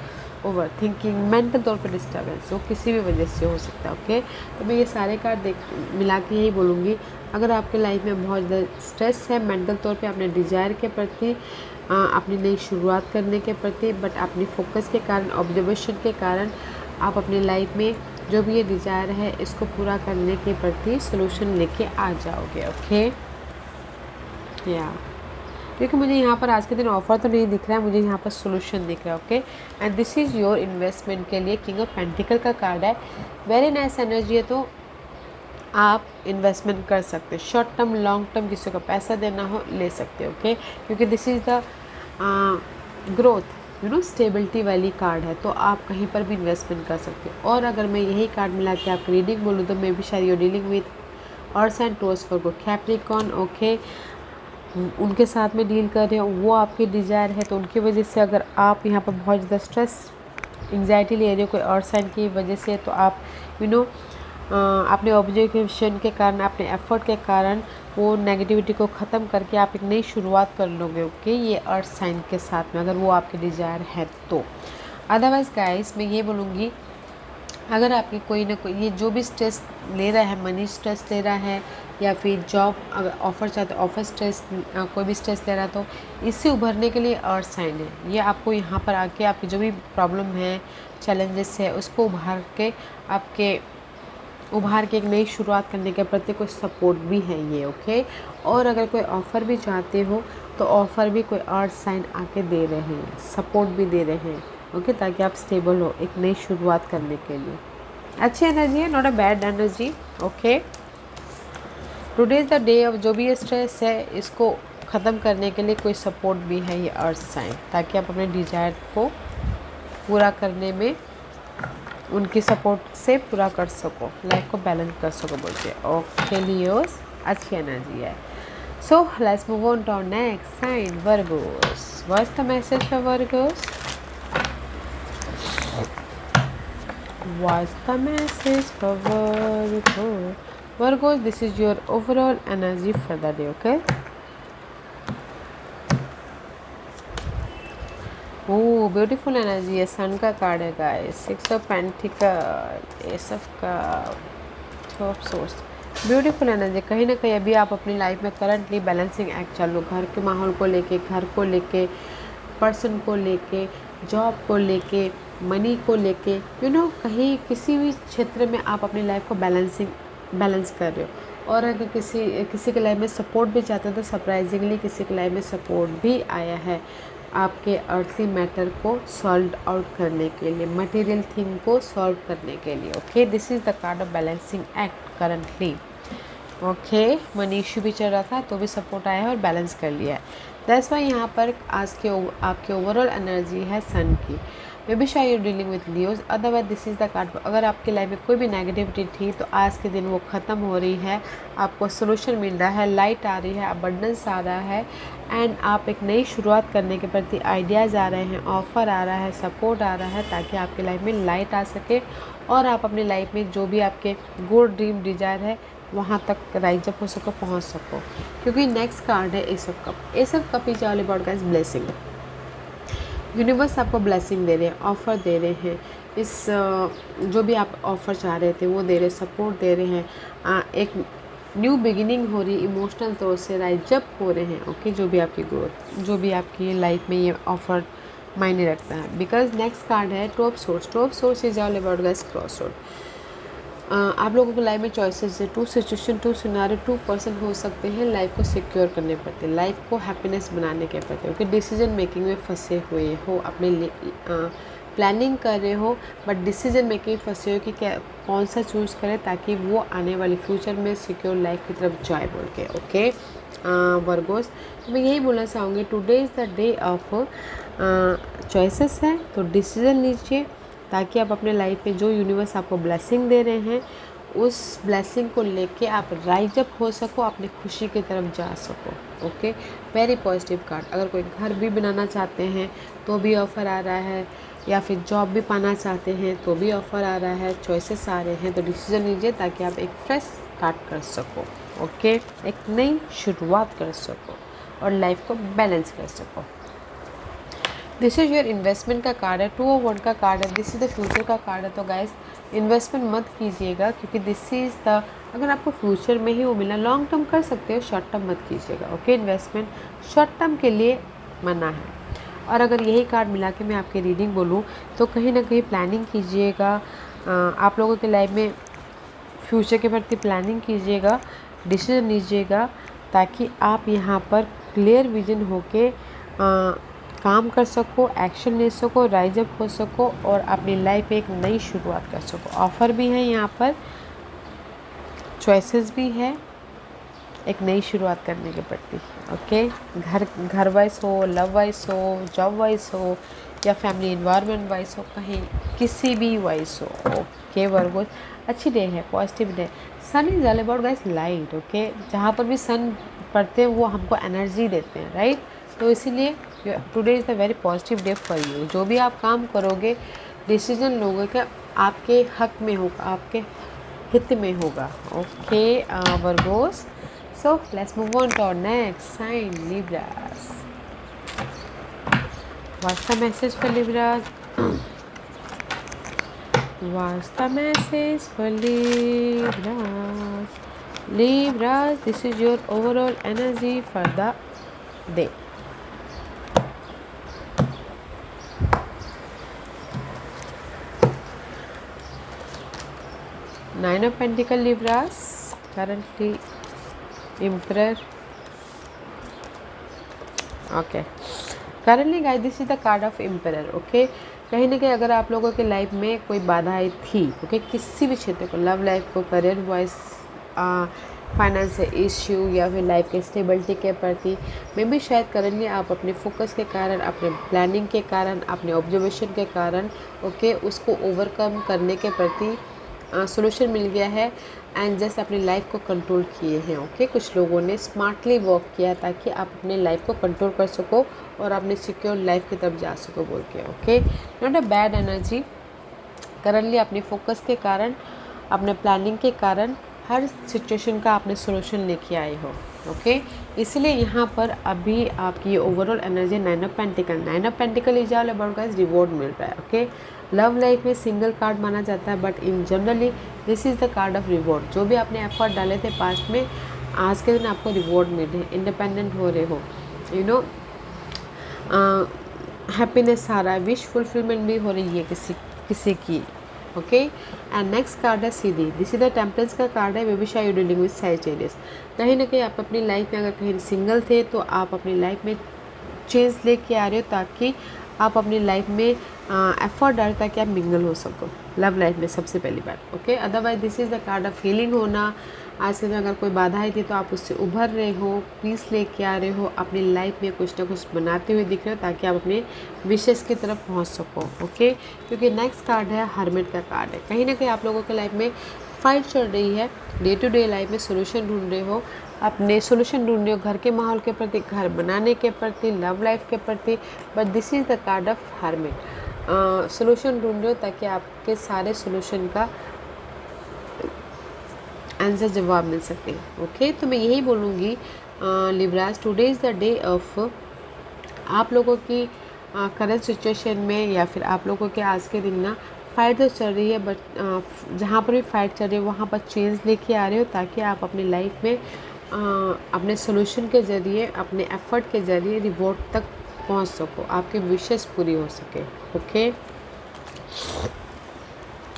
over thinking, mental तौर पर डिस्टर्बेंस, वो किसी भी वजह से हो सकता है, ओके? तो मैं ये सारे कार्ड मिला के यही बोलूँगी, अगर आपके लाइफ में बहुत ज़्यादा स्ट्रेस है मेंटल तौर पे अपने डिज़ायर के प्रति, अपनी नई शुरुआत करने के प्रति, बट अपनी फोकस के कारण, ऑब्जर्वेशन के कारण आप अपनी लाइफ में जो भी ये डिज़ायर है इसको पूरा करने के प्रति सोल्यूशन लेके आ जाओगे, ओके? या क्योंकि मुझे यहाँ पर आज के दिन ऑफर तो नहीं दिख रहा है, मुझे यहाँ पर सोल्यूशन दिख रहा है, okay? And this is your investment के लिए किंग ऑफ पेंटिकल का कार्ड है। वेरी नाइस एनर्जी है, तो आप इन्वेस्टमेंट कर सकते हैं, शॉर्ट टर्म, लॉन्ग टर्म, किसी को पैसा देना हो ले सकते हो, ओके? क्योंकि this is the growth, stability वाली कार्ड है, तो आप कहीं पर भी इन्वेस्टमेंट कर सकते हो। और अगर मैं यही कार्ड मिला के आपकी रीडिंग बोलूँ तो मे बी शायद you dealing with earth and Taurus Virgo Capricorn, okay? उनके साथ में डील कर रहे हो, वो आपके डिज़ायर है, तो उनकी वजह से अगर आप यहाँ पर बहुत ज़्यादा स्ट्रेस, एंग्जाइटी ले रहे हो कोई अर्थ साइन की वजह से, तो आप अपने ऑब्जर्वेशन के कारण, अपने एफर्ट के कारण वो नेगेटिविटी को ख़त्म करके आप एक नई शुरुआत कर लोगे, ओके? ये अर्थ साइन के साथ में, अगर वो आपके डिज़ायर है तो। अदरवाइज़ गाइस मैं ये बोलूँगी, अगर आपकी कोई ना कोई ये जो भी स्ट्रेस ले रहा है, मनी स्ट्रेस ले रहा है, या फिर जॉब अगर ऑफ़र चाहते ऑफ़र स्ट्रेस, कोई भी स्ट्रेस ले रहा है, तो इससे उभरने के लिए अर्थ साइन है। ये आपको यहाँ पर आके आपकी जो भी प्रॉब्लम है, चैलेंजेस है, उसको उभार के एक नई शुरुआत करने के प्रति कोई सपोर्ट भी है ये, ओके? और अगर कोई ऑफ़र भी चाहते हो तो ऑफ़र भी कोई अर्थ साइन आके दे रहे हैं, सपोर्ट भी दे रहे हैं, ओके? ताकि आप स्टेबल हो एक नई शुरुआत करने के लिए। अच्छी एनर्जी है, not a bad energy, okay? Today is the day of जो भी ये स्ट्रेस है इसको ख़त्म करने के लिए कोई सपोर्ट भी है ये अर्थ साइन, ताकि आप अपने डिज़ायर को पूरा करने में उनकी सपोर्ट से पूरा कर सको, लाइफ को बैलेंस कर सको बोलते हैं, ओके लियोस? अच्छी एनर्जी है। So let's move on to next sign, Virgos. What's the message for Virgos? What's the message for Virgo? Virgo, this is your overall energy for the day, okay? Oh, beautiful energy है, सन का card है guys, 6 of pentacle, S of cup, 2 of source. Beautiful energy. कहीं ना कहीं अभी आप अपनी life में करंटली बैलेंसिंग एक्ट चालू, घर के माहौल को लेके, घर को लेके, पर्सन को लेके, जॉब को लेके, मनी को लेके, कहीं किसी भी क्षेत्र में आप अपनी लाइफ को बैलेंस कर रहे हो। और अगर किसी के लाइफ में सपोर्ट भी चाहते हैं तो सरप्राइजिंगली किसी के लाइफ में सपोर्ट भी आया है आपके अर्थली मैटर को सॉल्व आउट करने के लिए, मटेरियल थिंग को सॉल्व करने के लिए। Okay, this is the card of balancing act currently. Okay, money issue भी चल रहा था तो भी सपोर्ट आया है और बैलेंस कर लिया है। दैट्स वाई यहाँ पर आज के आपके ओवरऑल एनर्जी है सन की। मे बी शायद you dealing with Leos, otherwise this is the card. अगर आपकी लाइफ में कोई भी नेगेटिविटी थी तो आज के दिन वो ख़त्म हो रही है, आपको सोल्यूशन मिल रहा है, लाइट आ रही है, अबंडेंस आ रहा है, एंड आप एक नई शुरुआत करने के प्रति आइडियाज़ आ रहे हैं, ऑफ़र आ रहा है, सपोर्ट आ रहा है, ताकि आपकी लाइफ में लाइट आ सके और आप अपनी लाइफ में जो भी आपके गोल ड्रीम डिज़ायर है वहाँ तक राइज अप हो सको, पहुँच सको। क्योंकि नेक्स्ट कार्ड है S of cup. S of cup is all about guys blessing. Universe आपको ब्लेसिंग दे रहे हैं, ऑफ़र दे रहे हैं, इस जो भी आप ऑफ़र चाह रहे थे वो दे रहे, सपोर्ट दे रहे हैं, एक न्यू बिगिनिंग हो रही, इमोशनल तौर से राइज अप हो रहे हैं। ओके, जो भी आपकी ग्रोथ, जो भी आपकी लाइफ में ये ऑफ़र मायने रखता है। बिकॉज नेक्स्ट कार्ड है two of source. Two of swords is all about guys cross road. आप लोगों को लाइफ में चॉइसेस है, 2 सिचुएशन, 2 सिनारियो, 2 पर्सन हो सकते हैं लाइफ को सिक्योर करने पड़ते, लाइफ को हैप्पीनेस बनाने के पड़ते। ओके, डिसीजन मेकिंग में फंसे हुए हो, अपने प्लानिंग कर रहे हो बट डिसीजन मेकिंग फंसे हो कि क्या कौन सा चूज़ करें ताकि वो आने वाले फ्यूचर में सिक्योर लाइफ की तरफ जाए बोल के। ओके वर्गोस, तो मैं यही बोलना चाहूँगी, today is the day of choices है, तो डिसीजन लीजिए ताकि आप अपने लाइफ में जो यूनिवर्स आपको ब्लेसिंग दे रहे हैं उस ब्लेसिंग को लेके आप राइज अप हो सको, अपनी खुशी की तरफ जा सको। Okay, very positive card. अगर कोई घर भी बनाना चाहते हैं तो भी ऑफ़र आ रहा है, या फिर जॉब भी पाना चाहते हैं तो भी ऑफ़र आ रहा है, चॉइसेस आ रहे हैं, तो डिसीजन लीजिए ताकि आप एक फ्रेश स्टार्ट कर सको। ओके, एक नई शुरुआत कर सको और लाइफ को बैलेंस कर सको। दिस इज़ योर इन्वेस्टमेंट का कार्ड है, 2 ऑफ 1 का कार्ड है, दिस इज़ द फ्यूचर का कार्ड है। तो गाइस इन्वेस्टमेंट मत कीजिएगा क्योंकि दिस इज़ द, अगर आपको फ्यूचर में ही वो मिला, लॉन्ग टर्म कर सकते हो, शॉर्ट टर्म मत कीजिएगा। ओके, इन्वेस्टमेंट शॉर्ट टर्म के लिए मना है। और अगर यही कार्ड मिला के मैं आपकी रीडिंग बोलूँ तो कहीं ना कहीं प्लानिंग कीजिएगा, आप लोगों के लाइफ में फ्यूचर के प्रति प्लानिंग कीजिएगा, डिसीजन लीजिएगा ताकि आप यहाँ पर क्लियर विजन होके काम कर सको, एक्शन ले सको, राइज अप हो सको और अपनी लाइफ में एक नई शुरुआत कर सको। ऑफ़र भी है यहाँ पर, चॉइसेस भी है एक नई शुरुआत करने के प्रति। ओके, घर वाइज हो, लव वाइज हो, जॉब वाइज हो या फैमिली इन्वायरमेंट वाइज हो, कहीं किसी भी वाइज हो। ओके वर्गो, अच्छी डे है, positive day. Sun is all about guys light. Okay, जहाँ पर भी सन पड़ते हैं वो हमको एनर्जी देते हैं, राइट। तो इसीलिए today is the very positive day for you. जो भी आप काम करोगे, डिसीजन लोगे कि आपके हक में होगा, आपके हित में होगा। Okay Virgos, so let's move on to our next sign, Libras. What's the message for Libras? What's the message for Libras? Libras, this is your overall energy for the day. Nine of Pentacles, Libras, currently Emperor. Okay, currently guys, this is the card of Emperor. Okay, कहीं ना कहीं अगर आप लोगों के life में कोई बाधाएं थी, ओके, किसी भी क्षेत्र को, लव लाइफ को, करियर वाइज, फाइनेंशियल इश्यू या फिर लाइफ के स्टेबिलिटी के प्रति, मे भी शायद करेंटली आप अपने फोकस के कारण, अपने प्लानिंग के कारण, अपने ऑब्जर्वेशन के कारण, ओके, उसको ओवरकम करने के प्रति सोल्यूशन मिल गया है एंड जस्ट अपनी लाइफ को कंट्रोल किए हैं। ओके, कुछ लोगों ने स्मार्टली वर्क किया ताकि आप अपने लाइफ को कंट्रोल कर सको और अपने सिक्योर लाइफ की तरफ जा सको बोल के। Okay, not a bad energy. Currently अपने फोकस के कारण, अपने प्लानिंग के कारण हर सिचुएशन का आपने सोल्यूशन लेके आए हो। ओके, इसलिए यहाँ पर अभी आपकी overall energy nine of pentacle is all about guys reward मिल रहा है। ओके, लव लाइफ में सिंगल कार्ड माना जाता है but in generally this is the card of reward. जो भी आपने एफर्ट डाले थे पास्ट में, आज के दिन आपको रिवॉर्ड मिल रहे हैं, इंडिपेंडेंट हो रहे हो, यू नो, हैप्पीनेस आ रहा है, विश फुलफिलमेंट भी हो रही है किसी की। ओके। एंड नेक्स्ट कार्ड है सीधी, दिस इज द टेम्परेंस का कार्ड है। बेबी शायद यू डीलिंग विद सैजिटेरियस। कहीं ना कहीं आप अपनी लाइफ में अगर कहीं सिंगल थे तो आप अपनी लाइफ में चेंज लेके आ रहे हो, ताकि आप अपनी लाइफ में एफर्ट डालें ताकि आप मिंगल हो सको लव लाइफ में, सबसे पहली बात। Okay, otherwise this is the card of healing होना। आज के दिन अगर कोई बाधाएं थी तो आप उससे उभर रहे हो, पीस लेके आ रहे हो, अपनी लाइफ में कुछ ना कुछ बनाते हुए दिख रहे हो ताकि आप अपने विशेष की तरफ पहुंच सको। ओके, क्योंकि नेक्स्ट कार्ड है हर्मिट का कार्ड है। कहीं ना कहीं आप लोगों के लाइफ में फाइट चल रही है, डे टू डे लाइफ में सोल्यूशन ढूंढ रहे हो, अपने सोल्यूशन ढूंढ रहे हो घर के माहौल के प्रति, घर बनाने के प्रति, लव लाइफ के प्रति। But this is the card of hermit. Solution ढूंढ रहे हो ताकि आपके सारे सोल्यूशन का आंसर जवाब मिल सके। ओके, तो मैं यही बोलूँगी Libras, today is the day of आप लोगों की करंट सिचुएशन में, या फिर आप लोगों के आज के दिन ना फाइट तो चल रही है, बट जहाँ पर भी फाइट चल रही है वहाँ पर चेंज लेके आ रहे हो ताकि आप अपनी लाइफ में अपने सोल्यूशन के ज़रिए, अपने एफर्ट के ज़रिए रिवॉर्ड तक पहुँच सको, आपके विशेष पूरी हो सके। ओके,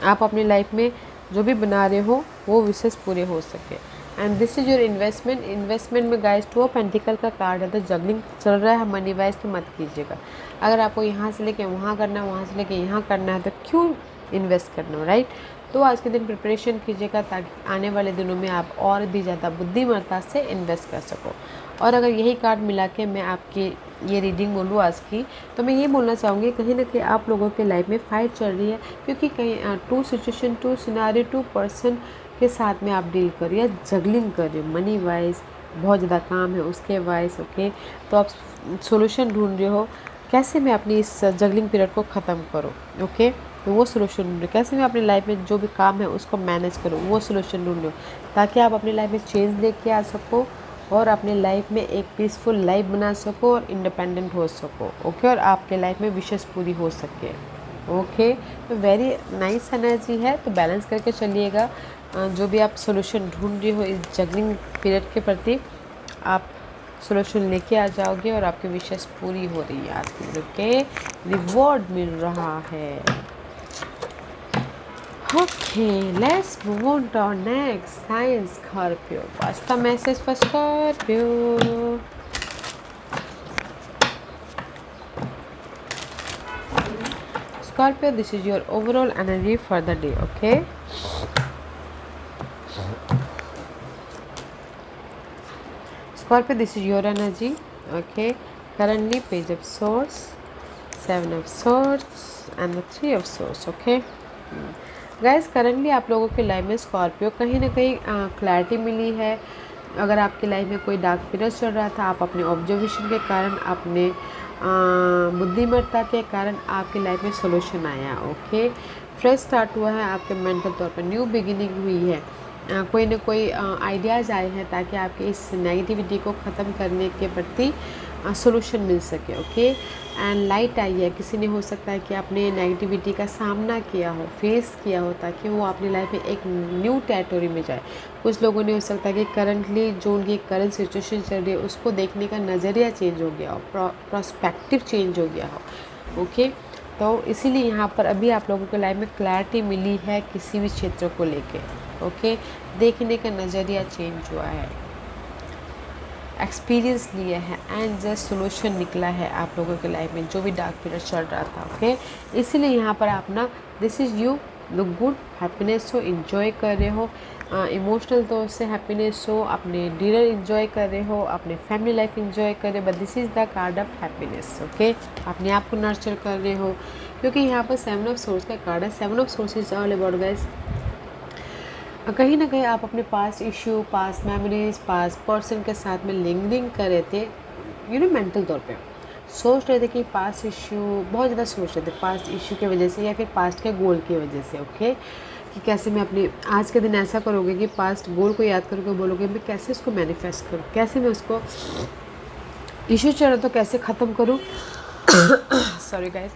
आप अपनी लाइफ में जो भी बना रहे हो वो विशेष पूरे हो सके। And this is your investment. Investment में गाइस 2 पेंटिकल का कार्ड है, तो जगलिंग चल रहा है मनी वाइज, तो मत कीजिएगा। अगर आपको यहाँ से लेके वहाँ करना है, वहाँ से लेके यहाँ करना है, तो क्यों इन्वेस्ट करना हो, राइट। तो आज के दिन प्रिपरेशन कीजिएगा ताकि आने वाले दिनों में आप और भी ज़्यादा बुद्धिमत्ता से इन्वेस्ट कर सको। और अगर यही कार्ड मिला के मैं आपकी ये रीडिंग बोलूँ आज की, तो मैं ये बोलना चाहूँगी कहीं ना कहीं आप लोगों के लाइफ में फाइट चल रही है, क्योंकि कहीं 2 सिचुएशन, 2 सिनारियो, 2 पर्सन के साथ में आप डील कर रही है, जगलिंग कर रहे हो, मनी वाइज बहुत ज़्यादा काम है उसके वाइज। ओके, तो आप सोल्यूशन ढूंढ रहे हो कैसे मैं अपनी इस जगलिंग पीरियड को ख़त्म करूँ। ओके, तो वो सोल्यूशन ढूंढ रहे हो, कैसे मैं अपनी लाइफ में जो भी काम है उसको मैनेज करूँ, वो सोल्यूशन ढूंढ रहे हो ताकि आप अपनी लाइफ में चेंज लेके आ सको और अपने लाइफ में एक पीसफुल लाइफ बना सको और इंडिपेंडेंट हो सको। ओके, और आपके लाइफ में विशेष पूरी हो सके। ओके, तो वेरी नाइस एनर्जी है, तो बैलेंस करके चलिएगा। जो भी आप सोल्यूशन ढूंढ रहे हो इस जगलिंग पीरियड के प्रति, आप सोल्यूशन लेके आ जाओगे और आपकी विशेष पूरी हो रही है आज के दिन। ओके, रिवॉर्ड मिल रहा है। Okay, let's move on to our next sign, Scorpio. What's the message for Scorpio? Scorpio, this is your overall energy for the day, okay? Scorpio, this is your energy, okay? Currently, Page of Swords, 7 of Swords, and the 3 of Swords, okay? Guys, currently आप लोगों के life में Scorpio कहीं ना कहीं clarity मिली है। अगर आपकी लाइफ में कोई डार्क पीरियड चल रहा था, आप अपने ऑब्जर्वेशन के कारण, अपने बुद्धिमत्ता के कारण आपकी लाइफ में सोल्यूशन आया। ओके, फ्रेश स्टार्ट हुआ है, आपके मेंटल तौर पर न्यू बिगिनिंग हुई है, कोई ना कोई आइडियाज़ आए हैं ताकि आपके इस नेगेटिविटी को ख़त्म करने के प्रति सोल्यूशन मिल सके। ओके, एंड लाइट आई है, किसी ने हो सकता है कि आपने नेगेटिविटी का सामना किया हो, फेस किया हो, ताकि वो अपनी लाइफ में एक न्यू टेरिटोरी में जाए। कुछ लोगों ने हो सकता है कि करंटली जो उनकी करंट सिचुएशन चल रही है उसको देखने का नज़रिया चेंज हो गया हो, प्रोस्पेक्टिव चेंज हो गया हो। ओके, तो इसीलिए यहाँ पर अभी आप लोगों के लाइफ में क्लैरिटी मिली है किसी भी क्षेत्र को लेके। ओके, देखने का नज़रिया चेंज हुआ है, एक्सपीरियंस लिया है, एंड जस्ट सोल्यूशन निकला है आप लोगों के लाइफ में जो भी डार्क पीरियड चल रहा था। ओके, इसीलिए यहाँ पर आप ना this is you look good, happiness हो, इन्जॉय कर रहे हो, इमोशनल तौर से हैप्पीनेस हो, अपने डिनर इन्जॉय कर रहे हो, अपने फैमिली लाइफ इन्जॉय कर रहे हो, but this is the card of happiness. Okay, अपने आप को नर्चर कर रहे हो, क्योंकि यहाँ पर 7 ऑफ सोर्स का कार्ड है। 7 of swords is all about guys, कहीं ना कहीं आप अपने past issue, past memories, past person के साथ में लिंकडिंग कर रहे थे, मेंटल तौर पे सोच रहे थे कि पास्ट इश्यू बहुत ज़्यादा सोच रहे थे, पास्ट इश्यू की वजह से या फिर पास्ट के गोल की वजह से। ओके, कि कैसे मैं अपनी आज के दिन ऐसा करोगे कि पास्ट गोल को याद करोगे, बोलोगे मैं कैसे उसको मैनिफेस्ट करूँ, कैसे मैं उसको इश्यू चल रहा तो कैसे ख़त्म करूँ सॉरी गाइस,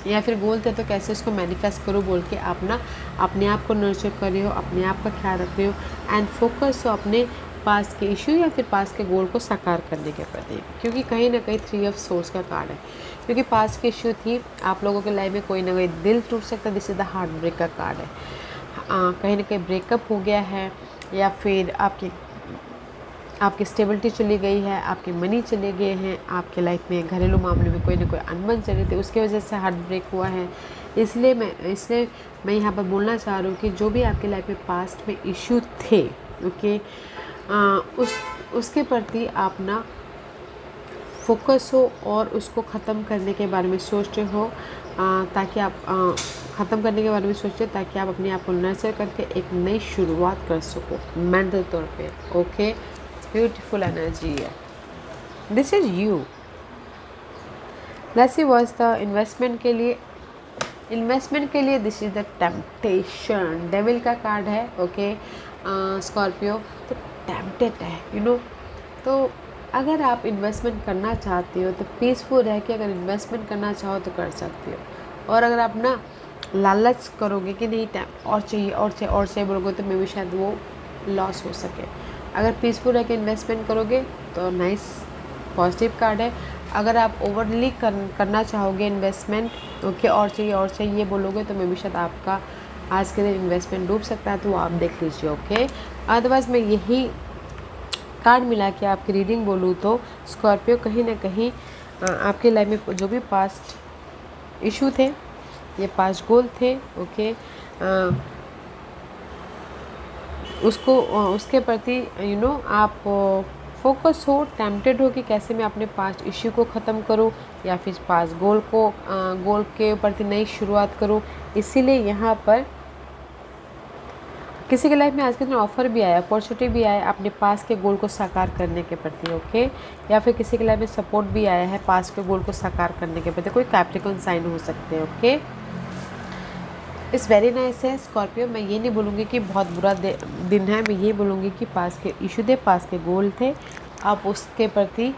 या फिर गोल थे तो कैसे उसको मैनिफेस्ट करूँ बोल के आप ना अपने आप को नर्चर कर रहे हो, अपने आप का ख्याल रख रहे हो, एंड फोकस हो अपने पास के इशू या फिर पास के गोल को साकार करने के प्रति, क्योंकि कहीं ना कहीं 3 ऑफ सोर्स का कार्ड है, क्योंकि पास की इशू थी आप लोगों के लाइफ में, कोई ना कोई दिल टूट सकता है। This is the heartbreak का कार्ड है। कहीं ना कहीं ब्रेकअप हो गया है, या फिर आपकी स्टेबिलिटी चली गई है, आपके मनी चले गए हैं, आपके लाइफ में घरेलू मामले में कोई ना कोई अनबन चल रही थी, उसकी वजह से हार्ट ब्रेक हुआ है। इसलिए मैं यहाँ पर बोलना चाह रही हूँ कि जो भी आपके लाइफ में पास्ट में इशू थे, ओके, उसके प्रति आप ना फोकस हो और उसको ख़त्म करने के बारे में सोचते हो, ताकि आप ख़त्म करने के बारे में सोचते हो, ताकि आप अपने आप को नर्चर करके एक नई शुरुआत कर सको मेंटल तौर पे। ओके, ब्यूटीफुल एनर्जी है। This is you. Let's see what's the investment के लिए this is the temptation, devil का कार्ड है। ओके, स्कॉर्पियो तो टेम्पटेड है, यू नो। तो अगर आप इन्वेस्टमेंट करना चाहते हो तो पीसफुल रह के अगर इन्वेस्टमेंट करना चाहो तो कर सकते हो, और अगर आप ना लालच करोगे कि नहीं टाइम और चाहिए और चाहिए और चाहिए बोलोगे तो मे भी शायद वो लॉस हो सके। अगर पीसफुल रह के इन्वेस्टमेंट करोगे तो नाइस, पॉजिटिव कार्ड है। अगर आप ओवरली करना चाहोगे इन्वेस्टमेंट, ओके, और चाहिए बोलोगे तो मे भी शायद आपका आज के दिन इन्वेस्टमेंट डूब सकता है, तो वो आप देख लीजिए। ओके, अदरवाइज़ मैं यही कार्ड मिला के आपकी रीडिंग बोलूँ तो स्कॉर्पियो कहीं ना कहीं आपके लाइफ में जो भी पास्ट इशू थे, ये पास्ट गोल थे, ओके, उसके प्रति यू नो आप फोकस हो, टेम्पटेड हो कि कैसे मैं अपने पास्ट इश्यू को ख़त्म करूं या फिर पास्ट गोल के प्रति नई शुरुआत करूं। इसीलिए यहाँ पर किसी के लाइफ में आज के दिन ऑफर भी आया, अपॉर्चुनिटी भी आया अपने पास के गोल को साकार करने के प्रति। ओके, या फिर किसी के लाइफ में सपोर्ट भी आया है पास के गोल को साकार करने के प्रति। कोई कैप्रिकॉर्न साइन हो सकते हैं। ओके, इट्स वेरी नाइस है स्कॉर्पियो। मैं ये नहीं बोलूँगी कि बहुत बुरा दिन है, मैं ये बोलूँगी कि पास के इशू थे, पास के गोल थे, आप उसके प्रति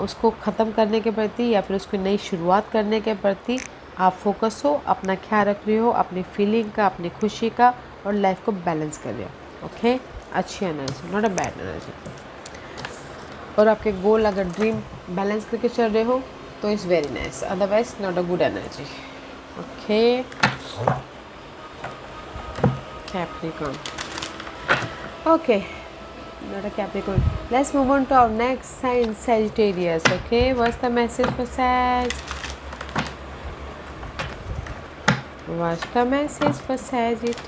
उसको ख़त्म करने के प्रति या फिर उसकी नई शुरुआत करने के प्रति आप फोकस हो, अपना ख्याल रख रहे हो, अपनी फीलिंग का, अपनी खुशी का, और लाइफ को बैलेंस कर रहे हो। ओके, अच्छी energy, not a bad energy. और आपके गोल अगर ड्रीम बैलेंस करके चल रहे हो तो is very nice, otherwise not a good energy. Okay, Capricorn. Okay, not a Capricorn. Let's move on to our next sign, Sagittarius. Okay, what's the message for Sag? What's the message for Sagittarius?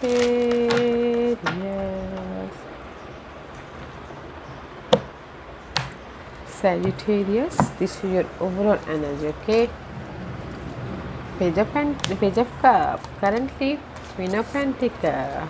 Sagittarius, this is your overall energy. Okay, Page of Cup. Currently, Queen of Pentacles,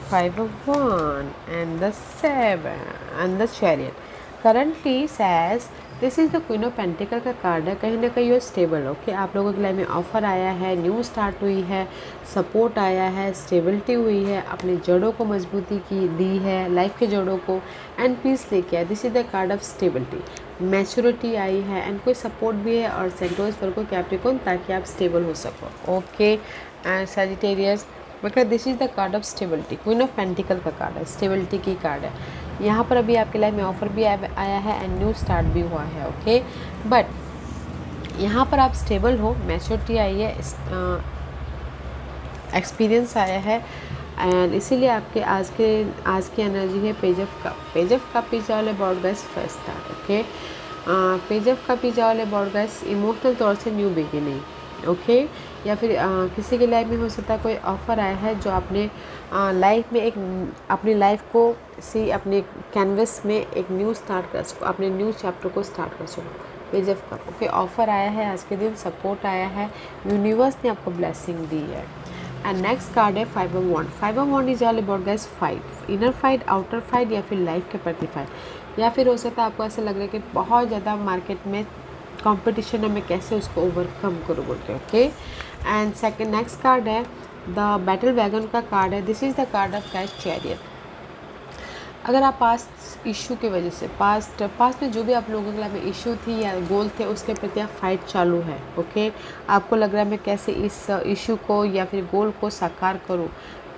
5 of Wands, and the 7 and the Chariot. Currently says this is the Queen of Pentacles का card है। कहीं ना कहीं ये stable. Okay, आप लोगों के life में ऑफर आया है, न्यू स्टार्ट हुई है, सपोर्ट आया है, स्टेबिलिटी हुई है, अपने जड़ों को मजबूती की दी है, लाइफ के जड़ों को, एंड पीस लेके आया। This is the card of stability, maturity आई है, एंड कोई सपोर्ट भी है, और सेंटोस पर को कैप्रिकॉर्न, ताकि आप स्टेबल हो सको। ओके, एंड सैजिटेरियस मतलब this is the card of stability, queen of pentacle का कार्ड है, स्टेबिलिटी की कार्ड है। यहाँ पर अभी आपके लाइफ में ऑफर भी आया है एंड न्यू स्टार्ट भी हुआ है। ओके, बट यहाँ पर आप स्टेबल हो, मैच्योरिटी आई है, एक्सपीरियंस आया है, एंड इसीलिए आपके आज की एनर्जी है page of cup. Page of cup is all about guys first start. Okay, page of cup is all about guys emotional तौर से न्यू बिगिनिंग। ओके, या फिर किसी के लाइफ में हो सकता है कोई ऑफ़र आया है जो आपने लाइफ में अपनी लाइफ को अपने कैनवस में एक न्यू स्टार्ट कर सको, अपने न्यू चैप्टर को स्टार्ट कर सको। Page of cup. Okay, offer आया है आज के दिन, सपोर्ट आया है, यूनिवर्स ने आपको ब्लेसिंग दी है। एंड नेक्स्ट कार्ड है 5 of wand. 5 of wand is all about guys fight, inner fight, outer fight, या फिर लाइफ के प्रति फाइट, या फिर हो सकता है आपको ऐसा लग रहा है कि बहुत ज़्यादा मार्केट में कंपटीशन है, मैं कैसे उसको ओवरकम करूँ बोलते। Okay, and second next card है द बैटल वैगन का कार्ड है। This is the card of guys chariot. अगर आप पास्ट इशू की वजह से पास्ट में जो भी आप लोगों के लाइफ में इशू थी या गोल थे उसके प्रति आप फाइट चालू है। ओके, आपको लग रहा है मैं कैसे इस इशू को या फिर गोल को साकार करूं,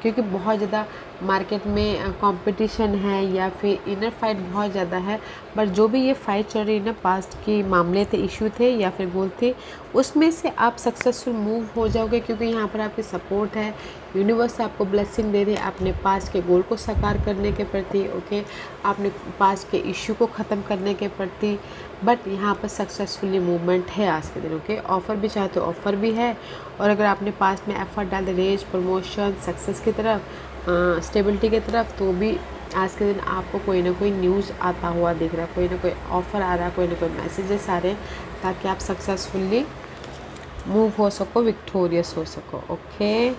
क्योंकि बहुत ज़्यादा मार्केट में कंपटीशन है या फिर इनर फाइट बहुत ज़्यादा है, बट जो भी ये फाइट चल रही है ना, पास्ट के मामले थे, इशू थे या फिर गोल थे, उसमें से आप सक्सेसफुल मूव हो जाओगे, क्योंकि यहाँ पर आपकी सपोर्ट है। यूनिवर्स आपको ब्लेसिंग दे रही है अपने पास्ट के गोल को साकार करने के प्रति, ओके, अपने पास्ट के इशू को ख़त्म करने के प्रति, बट यहाँ पर सक्सेसफुली मूवमेंट है आज के दिन, ओके। ऑफ़र भी चाहे तो ऑफ़र भी है, और अगर आपने पास्ट में एफर्ट डाल दे रेज, प्रमोशन, सक्सेस की तरफ, स्टेबिलिटी की तरफ, तो भी आज के दिन आपको कोई ना कोई न्यूज़ आता हुआ दिख रहा है, कोई ना कोई ऑफ़र आ रहा है, कोई ना कोई मैसेजेस आ रहे हैं, ताकि आप सक्सेसफुली मूव हो सको, विक्टोरियस हो सको, ओके।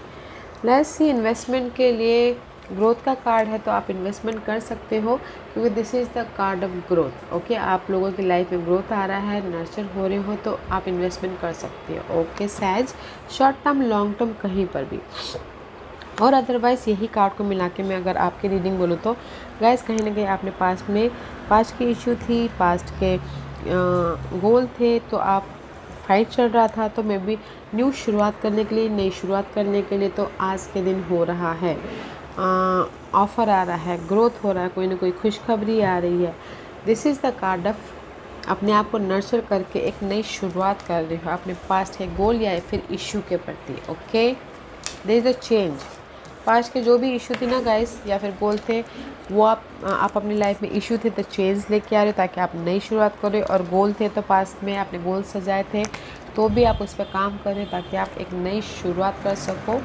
लेट्स सी, इन्वेस्टमेंट के लिए ग्रोथ का कार्ड है तो आप इन्वेस्टमेंट कर सकते हो, क्योंकि this is the card of growth, okay. आप लोगों की लाइफ में ग्रोथ आ रहा है, नर्चर हो रहे हो, तो आप इन्वेस्टमेंट कर सकते हो, ओके। सैज, शॉर्ट टर्म, लॉन्ग टर्म, कहीं पर भी। और अदरवाइज़ यही कार्ड को मिला के मैं अगर आपकी रीडिंग बोलूँ तो गाइस, कहीं ना कहीं आपने पास्ट की इशू थी, पास्ट के गोल थे, तो आप फाइट चल रहा था, तो मे बी न्यू शुरुआत करने के लिए, नई शुरुआत करने के लिए तो आज के दिन हो रहा है, ऑफ़र आ रहा है, ग्रोथ हो रहा है, कोई ना कोई खुशखबरी आ रही है। This is the card of अपने आप को नर्चर करके एक नई शुरुआत कर रहे हो अपने पास्ट के गोल या फिर इशू के प्रति, okay. There is a change. Past के जो भी इशू थी ना गाइस या फिर गोल थे, वो आप अपनी लाइफ में इशू थे तो चेंज लेके आ रहे हो, ताकि आप नई शुरुआत करें, और गोल थे तो पास्ट में आपने गोल सजाए थे, तो भी आप उस पर काम करें ताकि आप एक नई शुरुआत कर सको।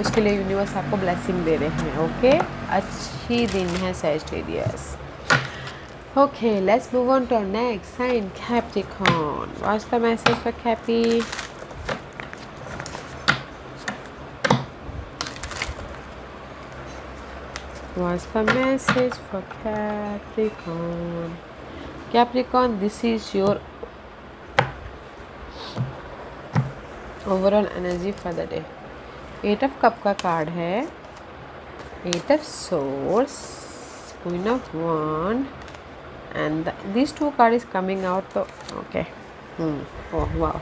उसके लिए यूनिवर्स आपको ब्लेसिंग दे रहे हैं, ओके। अच्छी दिन है Sagittarius, okay. Let's move on to next sign, Capricorn. What's the message for Cappy? What's the message for Capricorn? Capricorn, this is your overall energy for the day. 8 of Cup का card है, 8 of Swords, Queen of Wands, and these two cards is coming out. तो okay. Oh wow.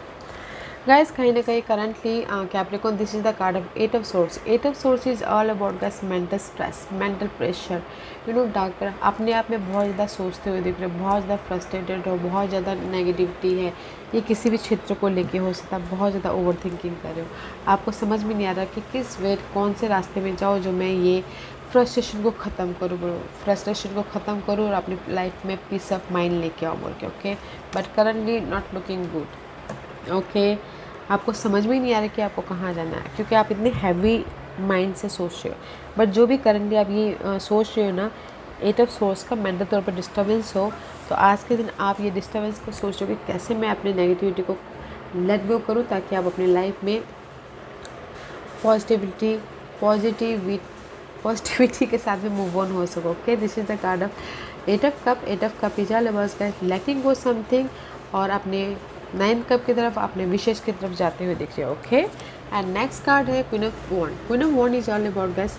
Guys, कहीं ना कहीं currently Capricorn, this is the card of 8 of source. 8 of swords is all about guys mental stress, mental pressure, you know, doctor अपने आप में बहुत ज़्यादा सोचते हुए दिख रहे हो, बहुत ज़्यादा फ्रस्ट्रेटेड हो, बहुत ज़्यादा नेगेटिविटी है, ये किसी भी क्षेत्र को लेके हो सकता है, बहुत ज़्यादा ओवर थिंकिंग कर रहे हो, आपको समझ में नहीं आ रहा कि किस वे कौन से रास्ते में जाओ जो मैं ये फ्रस्ट्रेशन को ख़त्म करूँ, फ्रस्ट्रेशन को ख़त्म करूँ और अपनी लाइफ में पीस ऑफ माइंड लेके आओ बोल के, okay. But currently not looking good, okay. आपको समझ में ही नहीं आ रहा कि आपको कहाँ जाना है, क्योंकि आप इतने हैवी माइंड से सोच रहे हो। बट जो भी करंटली आप ये सोच रहे हो ना, 8 ऑफ सोर्स का मेंटल तौर पर डिस्टर्बेंस हो, तो आज के दिन आप ये डिस्टर्बेंस को सोच रहे हो कि कैसे मैं अपनी नेगेटिविटी को लेट गो करूँ, ताकि आप अपनी लाइफ में पॉजिटिविटी के साथ में मूव ऑन हो सको, okay. This is the card of 8 of cup. 8 of cup is all about letting go something, और अपने 9 कप की तरफ, अपने विशेष की तरफ जाते हुए दिख रहे हो, ओके। एंड नेक्स्ट कार्ड है queen of wand. Queen of wand is all about guys,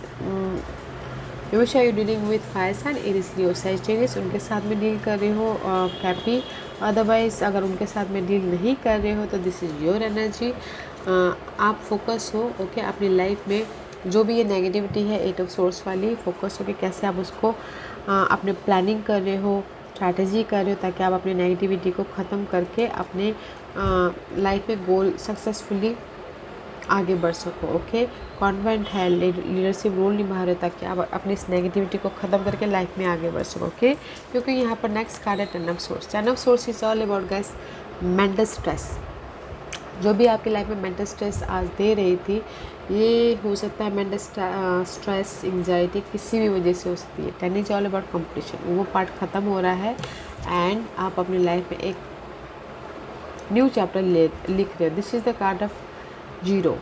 हमेशा you dealing with fire sign, Aries, Leo, Sagittarius, उनके साथ में डील कर रहे हो कैपी। अदरवाइज अगर उनके साथ में डील नहीं कर रहे हो तो दिस इज़ योर एनर्जी। आप फोकस हो, ओके, अपनी लाइफ में जो भी ये नेगेटिविटी है 8 ऑफ सोर्स वाली, फोकस हो कि कैसे आप उसको अपने प्लानिंग कर रहे हो, स्ट्रैटेजी कर रहे हो, ताकि आप अपनी नेगेटिविटी को ख़त्म करके अपने लाइफ में गोल सक्सेसफुली आगे बढ़ सको, ओके। कॉन्फिडेंट है, लीडरशिप रोल निभा रहे हो, ताकि आप अपनी इस नेगेटिविटी को ख़त्म करके लाइफ में आगे बढ़ सको, ओके। क्योंकि यहाँ पर नेक्स्ट कार्ड है 10 of source. 10 of swords is all about guys mental stress. जो भी आपकी लाइफ में मेंटल स्ट्रेस आज दे रही थी, ये हो सकता है मेंटल स्ट्रेस, एंजाइटी किसी भी वजह से हो सकती है। 10 इज ऑल अबाउट कंपटीशन, वो पार्ट ख़त्म हो रहा है एंड आप अपनी लाइफ में एक न्यू चैप्टर लिख रहे हो। This is the card of 0,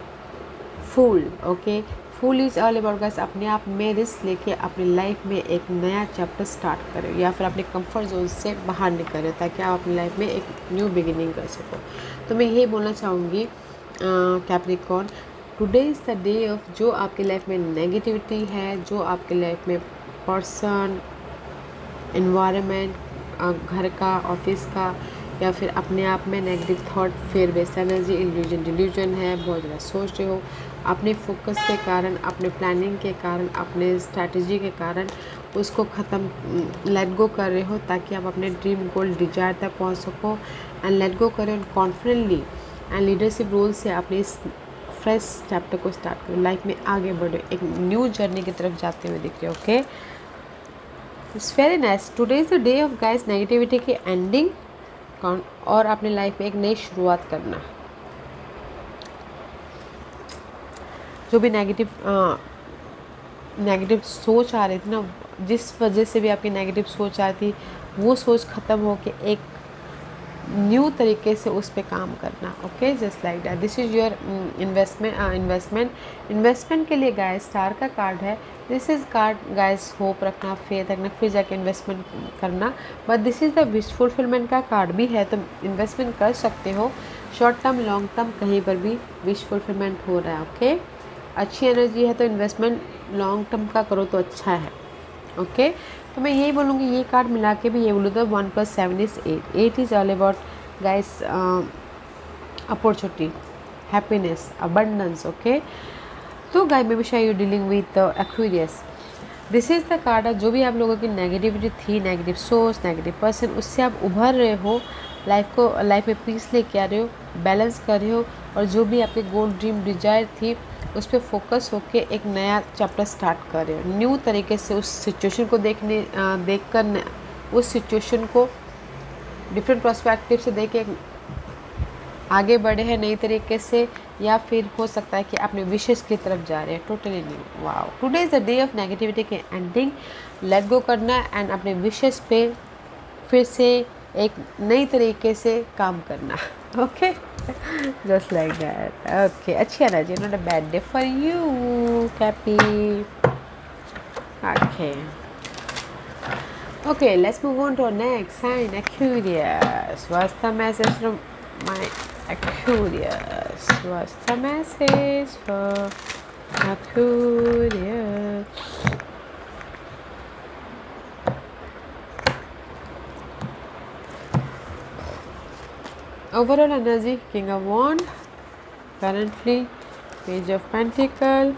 fool, okay. Fool is all about guys अपने आप में रिस्क लेके अपनी लाइफ में एक नया चैप्टर स्टार्ट करें, या फिर अपने कंफर्ट जोन से बाहर निकलें, ताकि आप अपनी लाइफ में एक न्यू बिगिनिंग कर सको। तो मैं यही बोलना चाहूँगी Capricorn, today is the day of, जो आपकी लाइफ में नेगेटिविटी है, जो आपकी लाइफ में पर्सन, एनवायरनमेंट, घर का, ऑफिस का, या फिर अपने आप में negative thought, fair based energy, illusion, delusion है, बहुत ज़्यादा सोच रहे हो, अपने फोकस के कारण, अपने प्लानिंग के कारण, अपने स्ट्रैटेजी के कारण उसको ख़त्म लेट गो कर रहे हो ताकि आप अपने ड्रीम गोल डिजायर तक पहुंच सको। एंड लेट गो करो कॉन्फिडेंटली एंड लीडरशिप रोल से अपने इस फ्रेश चैप्टर को स्टार्ट करो, लाइफ में आगे बढ़ो, एक न्यू जर्नी की तरफ जाते हुए दिख रहे हो। Okay, it's very nice. Today is the day of guys negativity की एंडिंग और अपनी लाइफ में एक नई शुरुआत करना। जो भी नेगेटिव सोच आ रही थी ना, जिस वजह से भी आपकी नेगेटिव सोच आ रही थी, वो सोच ख़त्म हो के एक न्यू तरीके से उस पर काम करना। Okay, just like that. This is your investment के लिए गाइस स्टार का कार्ड है। This is card guys hope रखना, फेथ रखना, फिर जाके इन्वेस्टमेंट करना। But this is the wish fulfilment का कार्ड भी है, तो इन्वेस्टमेंट कर सकते हो शॉर्ट टर्म लॉन्ग टर्म, कहीं पर भी विश फुलफिलमेंट हो रहा है। ओके, अच्छी एनर्जी है तो इन्वेस्टमेंट लॉन्ग टर्म का करो तो अच्छा है। ओके, तो मैं यही बोलूँगी, ये कार्ड मिला के भी ये बोलूँ तो 1 + 7 = 8। 8 is all about guys opportunity, happiness, abundance. Okay, तो गाइस मे बी शायद you dealing with Aquarius. This is the card है, जो भी आप लोगों की नेगेटिविटी थी, नेगेटिव सोच, नेगेटिव पर्सन, उससे आप उभर रहे हो, लाइफ में पीस लेके आ रहे हो, बैलेंस कर रहे हो, और जो भी आपके गोल, ड्रीम, डिजायर थी उस पर फोकस होके एक नया चैप्टर स्टार्ट कर रहे हो, न्यू तरीके से उस सिचुएशन को देखकर उस सिचुएशन को डिफरेंट पर्सपेक्टिव से देख के आगे बढ़े हैं नई तरीके से, या फिर हो सकता है कि अपने विशेष की तरफ जा रहे हैं, totally new. Wow, today is the day of negativity के एंडिंग, लेट गो करना एंड अपने विशेष पे फिर से एक नई तरीके से काम करना। Okay, just like that. Okay, अच्छी energy, not a bad day for you Cappy. Okay, let's move on to our next sign, Aquarius. What's the message from my Aquarius? What's the message for Aquarius? Overall energy, King of Wands, currently Page of Pentacle.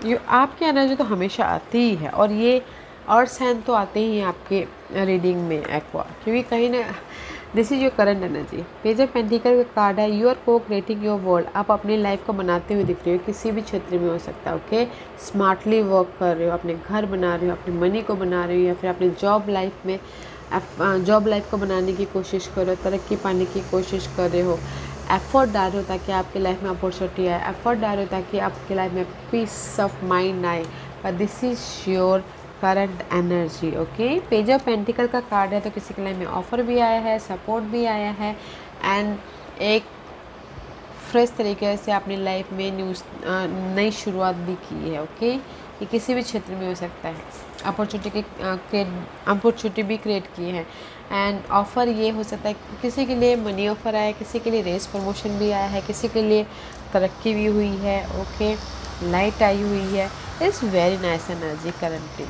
ये आपकी energy तो हमेशा आती ही है, और ये और sign तो आते ही हैं आपके रीडिंग में एक्वा, क्योंकि कहीं ना this is your current energy. Page of pentacle का कार्ड है, you are co creating your world. आप अपनी लाइफ को बनाते हुए दिख रहे हो, किसी भी क्षेत्र में हो सकता है। ओके, स्मार्टली वर्क कर रहे हो, अपने घर बना रहे हो, अपनी मनी को बना रहे हो, या फिर अपने जॉब लाइफ को बनाने की कोशिश कर रहे हो, तरक्की पाने की कोशिश कर रहे हो, एफर्ट डाल रहे हो ताकि आपके लाइफ में अपॉर्चुनिटी आए, एफर्ट डाल रहे हो ताकि आपके लाइफ में पीस ऑफ माइंड आए। But this is your current energy. Okay, page of pentacle का कार्ड है, तो किसी के लाइफ में ऑफर भी आया है, सपोर्ट भी आया है, एंड एक फ्रेश तरीके से अपनी लाइफ में नई शुरुआत भी की है। ओके, ये किसी भी क्षेत्र में हो सकता है, अपॉर्चुनिटी भी क्रिएट की है। एंड ऑफ़र ये हो सकता है किसी के लिए मनी ऑफ़र आया है, किसी के लिए रेस प्रमोशन भी आया है, किसी के लिए तरक्की भी हुई है। ओके, लाइट आई हुई है। It's very nice energy currently.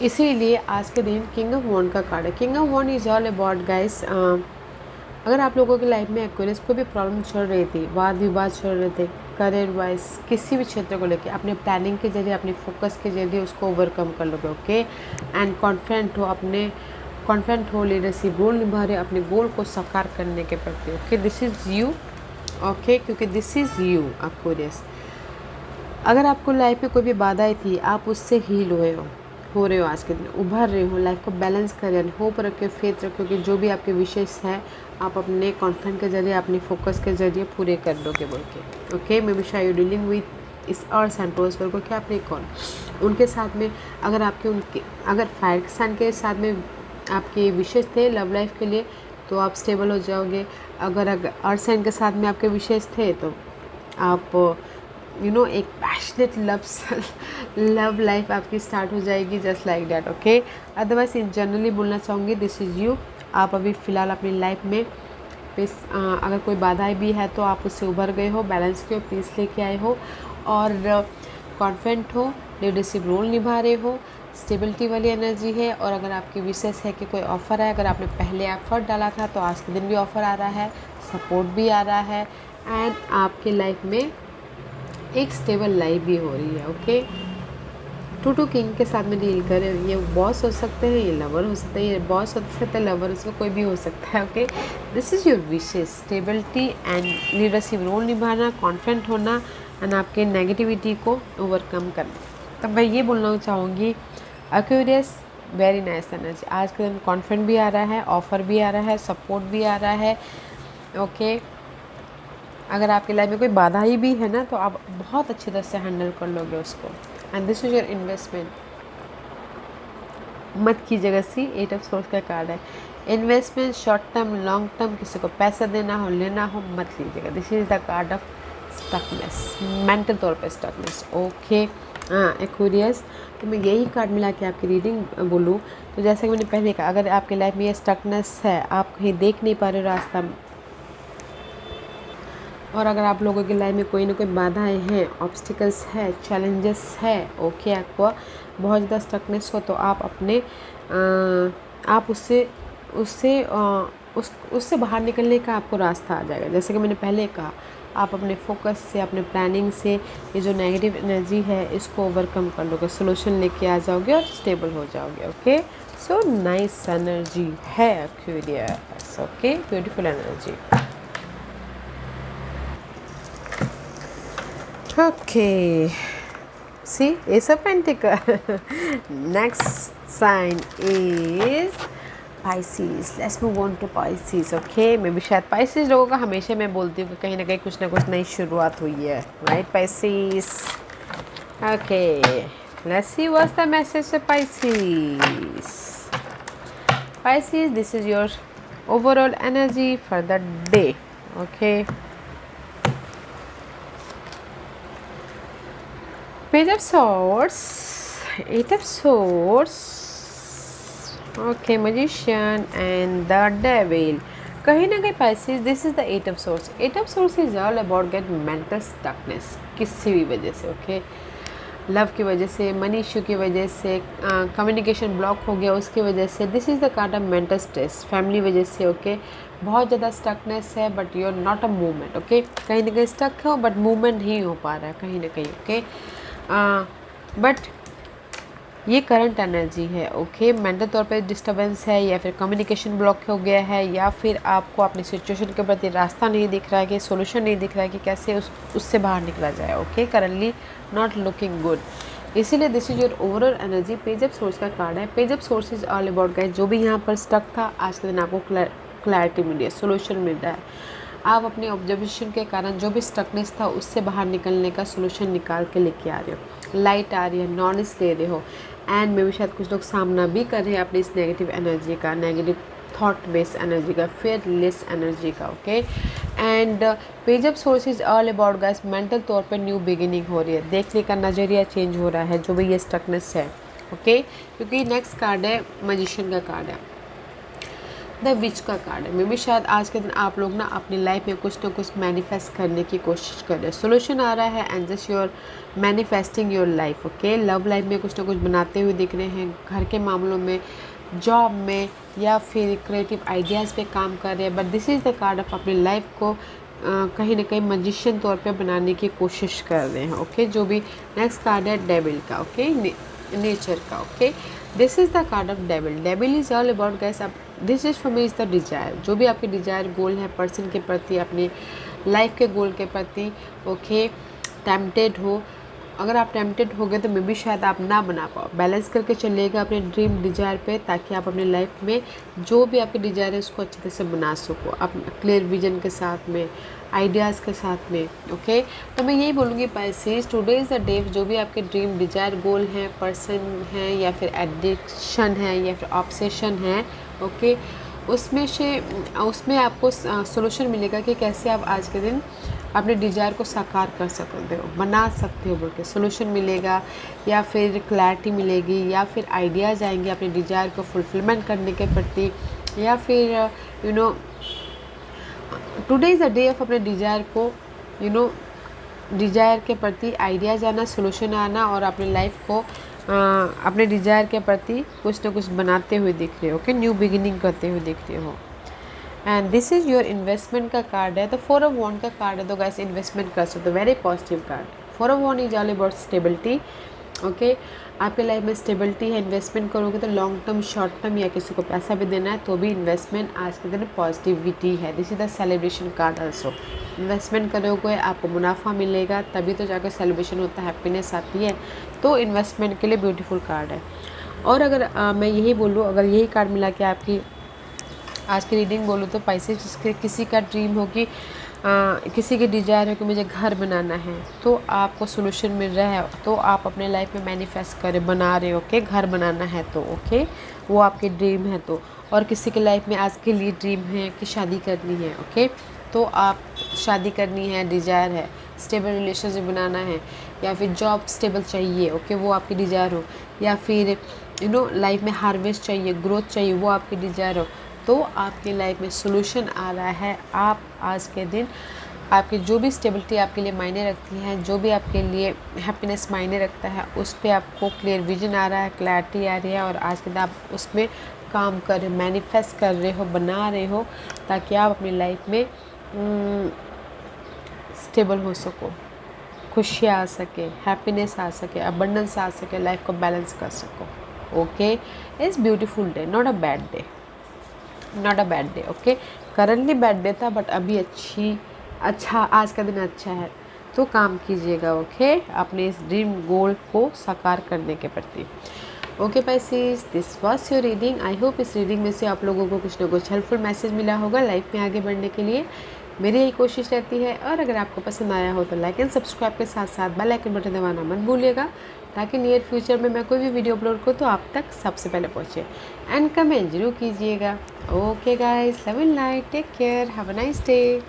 इसीलिए आज के दिन किंग ऑफ वॉन्ड का कार्ड है। King of wand is all about guys, अगर आप लोगों की लाइफ में एक्वेरियस कोई भी प्रॉब्लम चल रही थी, वाद विवाद चल रहे थे, करियर वाइज किसी भी क्षेत्र को लेकर, अपने प्लानिंग के जरिए, अपने फोकस के जरिए उसको ओवरकम कर लोगे। ओके, एंड कॉन्फिडेंट हो, लीडरशिप रोल निभा रहे अपने गोल को साकार करने के प्रति। Okay, this is you. Okay, क्योंकि दिस इज़ यू एक्वेरियस। अगर आपको लाइफ में कोई भी बाधाएं थी, आप उससे हील हो रहे हो आज के दिन, उभर रहे हो, लाइफ को बैलेंस कर रहे हो, होप रखो, फेथ रखो कि जो भी आपके विशेष हैं आप अपने कॉन्फिडेंट के जरिए, अपनी फोकस के जरिए पूरे कर लोगे बोल के। ओके, मे बी शायद यू डीलिंग विद इस और सेंटोस पर को क्या अपने कौन उनके साथ में, अगर फायर के साइन के साथ में आपके विशेष थे लव लाइफ के लिए तो आप स्टेबल हो जाओगे। अगर अर्थ साइन के साथ में आपके विशेष थे तो आप एक पैशनेट लव लाइफ आपकी स्टार्ट हो जाएगी, just like that. Okay, otherwise in generally बोलना चाहूँगी दिस इज़ यू। आप अभी फ़िलहाल अपनी लाइफ में अगर कोई बाधाएं भी है तो आप उससे उभर गए हो, बैलेंस किए हो, पीस लेके आए हो, और कॉन्फिडेंट हो, लीडरशिप रोल निभा रहे हो, स्टेबिलिटी वाली एनर्जी है। और अगर आपकी विशेष है कि कोई ऑफ़र है, अगर आपने पहले एफर्ट डाला था तो आज के दिन भी ऑफ़र आ रहा है, सपोर्ट भी आ रहा है, एंड आपके लाइफ में एक स्टेबल लाइफ भी हो रही है। ओके, 2 किंग के साथ में डील कर रहे हो। ये बॉस हो सकते हैं, ये लवर हो सकता है, ये बॉस हो सकता है, लवर, उसमें कोई भी हो सकता है। Okay, this is your wishes, stability and leadership role निभाना, कॉन्फिडेंट होना एंड आपके नेगेटिविटी को ओवरकम करना। तो मैं ये बोलना चाहूँगी, एक्वेरियस वेरी नाइस एनर्जी। आज के दिन कॉन्फिडेंट भी आ रहा है, ऑफ़र भी आ रहा है, सपोर्ट भी आ रहा है। ओके, अगर आपकी लाइफ में कोई बाधा ही भी है ना, तो आप बहुत अच्छी तरह से हैंडल कर लोगे उसको। And this is your investment. मत कीजिएगा, सी 8 ऑफ सोर्स का कार्ड है। Investment short term, long term, किसी को पैसा देना हो, लेना हो, मत लीजिएगा। This is the card of stuckness, mental तौर पे स्टकनेस। ओके, हाँ एक्वेरियस, तो मैं यही कार्ड मिला के आपकी रीडिंग बोलूँ तो जैसा कि मैंने पहले कहा, अगर आपकी लाइफ में ये स्टकनेस है, आप कहीं देख नहीं पा रहे हो रास्ता, और अगर आप लोगों की लाइफ में कोई ना कोई बाधाएं हैं, ऑब्स्टिकल्स है, चैलेंजेस है, ओके, आपको बहुत ज़्यादा स्टकनेस हो, तो आप अपने आप उससे बाहर निकलने का आपको रास्ता आ जाएगा। जैसे कि मैंने पहले कहा, आप अपने फोकस से, अपने प्लानिंग से ये जो नेगेटिव एनर्जी है इसको ओवरकम कर लोगे, सोल्यूशन लेके आ जाओगे और स्टेबल हो जाओगे। ओके, सो नाइस एनर्जी है Aquarius. Okay, beautiful energy. Okay, see, Ace of Pentacles. Next sign is Pisces. Let's move on to Pisces. Okay, मैं भी शायद Pisces लोगों का हमेशा मैं बोलती हूँ कि कहीं ना कहीं कुछ ना कुछ नई शुरुआत हुई है, right Pisces? Okay, let's see what's the message of Pisces. Pisces, this is your overall energy for the day. Okay. Page of Swords, 8 of Swords, okay, Magician and the Devil. कहीं ना कहीं Pisces, this is the 8 of Swords. 8 of Swords is all about get mental stuckness किसी भी वजह से, okay? Love की वजह से, मनी इशू की वजह से, कम्युनिकेशन ब्लॉक हो गया उसकी वजह से। This is the card of mental stress, family वजह से। ओके, बहुत ज़्यादा स्टकनेस है but you are not a movement. Okay, कहीं ना कहीं स्टक हो बट मूवमेंट नहीं हो पा रहा है कहीं ना कहीं। ओके, बट ये करंट एनर्जी है। ओके, मेंटल तौर पे डिस्टर्बेंस है, या फिर कम्युनिकेशन ब्लॉक हो गया है, या फिर आपको अपनी सिचुएशन के प्रति रास्ता नहीं दिख रहा है, कि सोल्यूशन नहीं दिख रहा है कि कैसे उससे बाहर निकला जाए। Okay, currently not looking good, इसीलिए this is your overall energy. Page of swords का कार्ड है। Page of swords is all about guys, जो भी यहाँ पर स्टक था आज के दिन आपको क्लैरिटी मिली है, सोल्यूशन मिल रहा है। आप अपने ऑब्जर्वेशन के कारण जो भी स्टकनेस था उससे बाहर निकलने का सोल्यूशन निकाल के लेके आ रहे हो, लाइट आ रही है, नॉलेज ले रहे हो, एंड मे भी शायद कुछ लोग सामना भी कर रहे हैं अपनी इस नेगेटिव एनर्जी का, नेगेटिव थॉट बेस्ड एनर्जी का, फेयरलेस एनर्जी का। Okay, and page of swords is all about guys, mental तौर पे न्यू बिगिनिंग हो रही है, देखने का नज़रिया चेंज हो रहा है जो भी ये स्टकनेस है। ओके, क्योंकि नेक्स्ट कार्ड है मैजिशियन का कार्ड है, द विच का कार्ड है। मे भी शायद आज के दिन आप लोग ना अपनी लाइफ में कुछ ना कुछ मैनिफेस्ट करने की कोशिश कर रहे हैं, सोल्यूशन आ रहा है, and just your manifesting your life. Okay, love life में कुछ ना कुछ बनाते हुए दिख रहे हैं, घर के मामलों में, जॉब में, या फिर क्रिएटिव आइडियाज़ पे काम कर रहे हैं। But this is the card of अपनी लाइफ को कहीं ना कहीं मैजिशियन तौर पे बनाने की कोशिश कर रहे हैं। ओके, जो भी नेक्स्ट कार्ड है डेविल का। ओके, नेचर का। Okay, this is the card of devil. Devil is all about guys, अब this is for me is the desire, जो भी आपके डिज़ायर गोल है पर्सन के प्रति, अपनी लाइफ के गोल के प्रति। ओके, टेम्पटेड हो, अगर आप टेम्पटेड हो गए तो मे भी शायद आप ना बना पाओ, बैलेंस करके चलिएगा अपने ड्रीम डिज़ायर पे, ताकि आप अपनी लाइफ में जो भी आपके डिज़ायर है उसको अच्छी तरह से बना सको, अपने क्लियर विजन के साथ में, आइडियाज़ के साथ में। ओके, तो मैं यही बोलूँगी Pisces, today is the day, जो भी आपके ड्रीम डिज़ायर गोल हैं, पर्सन हैं, या फिर एडिक्शन है, या फिर ऑब्सेशन है, ओके, उसमें आपको सोल्यूशन मिलेगा कि कैसे आप आज के दिन अपने डिज़ायर को साकार कर सकते हो, बना सकते हो बोल के सोल्यूशन मिलेगा, या फिर क्लैरिटी मिलेगी, या फिर आइडियाज़ आएंगे अपने डिज़ायर को फुलफिलमेंट करने के प्रति, या फिर you know today is the day of अपने डिज़ायर को डिज़ायर के प्रति आइडियाज़ आना, सोल्यूशन आना, और अपनी लाइफ को अपने डिज़ायर के प्रति कुछ ना कुछ बनाते हुए दिख रहे हो, ओके, न्यू बिगिनिंग करते हुए दिख रहे हो। And this is your investment का कार्ड है, तो 4 ऑफ वॉन्ड का कार्ड है, तो गाइस इन्वेस्टमेंट कर सकते हो, very positive card. 4 of wand is all about stability, okay. आपके लाइफ में स्टेबिलिटी है, इन्वेस्टमेंट करोगे तो लॉन्ग टर्म, शॉर्ट टर्म या किसी को पैसा भी देना है तो भी इन्वेस्टमेंट आज के दिन पॉजिटिविटी है। This is the celebration card also. Investment करोगे आपको मुनाफा मिलेगा, तभी तो जाकर सेलिब्रेशन होता है, हैप्पीनेस आती है, तो इन्वेस्टमेंट के लिए ब्यूटीफुल कार्ड है। और अगर मैं यही बोलूँ, अगर यही कार्ड मिला के आपकी आज की रीडिंग बोलूँ तो पाइसेस, जिसके किसी का ड्रीम हो कि किसी की डिज़ायर हो कि मुझे घर बनाना है, तो आपको सोल्यूशन मिल रहा है, तो आप अपने लाइफ में मैनिफेस्ट करें, बना रहे हो, ओके, घर बनाना है तो ओके, वो आपकी ड्रीम है तो। और किसी के लाइफ में आज के लिए ड्रीम है कि शादी करनी है, ओके, तो आप शादी करनी है, डिज़ायर है, स्टेबल रिलेशनशिप बनाना है, या फिर जॉब स्टेबल चाहिए, ओके, वो आपकी डिज़ायर हो, या फिर लाइफ में हार्वेस्ट चाहिए, ग्रोथ चाहिए, वो आपकी डिज़ायर हो, तो आपकी लाइफ में सोल्यूशन आ रहा है। आप आज के दिन आपकी जो भी स्टेबिलिटी आपके लिए मायने रखती है, जो भी आपके लिए हैप्पीनेस मायने रखता है, उस पर आपको क्लियर विजन आ रहा है, क्लैरिटी आ रही है, और आज के दिन आप उसमें काम कर रहे हो, मैनिफेस्ट कर रहे हो, बना रहे हो, ताकि आप अपनी लाइफ में स्टेबल हो सको, खुशियाँ आ सके, हैप्पीनेस आ सके, अबंडेंस आ सके, लाइफ को बैलेंस कर सको, okay. It's beautiful day, not a bad day, not a bad day, okay. Currently bad day था, बट अभी अच्छा आज का दिन अच्छा है, तो काम कीजिएगा, ओके, अपने इस ड्रीम गोल को साकार करने के प्रति। Okay Pisces, this was your reading. I hope इस रीडिंग में से आप लोगों को कुछ ना कुछ हेल्पफुल मैसेज मिला होगा लाइफ में आगे बढ़ने के लिए। मेरी यही कोशिश रहती है, और अगर आपको पसंद आया हो तो लाइक एंड सब्सक्राइब के साथ साथ बेल आइकन बटन दबाना मत भूलिएगा, ताकि नियर फ्यूचर में मैं कोई भी वीडियो अपलोड करूँ तो आप तक सबसे पहले पहुँचे। एंड कमेंट जरूर कीजिएगा। Okay guys, love and light, take care, have a nice day.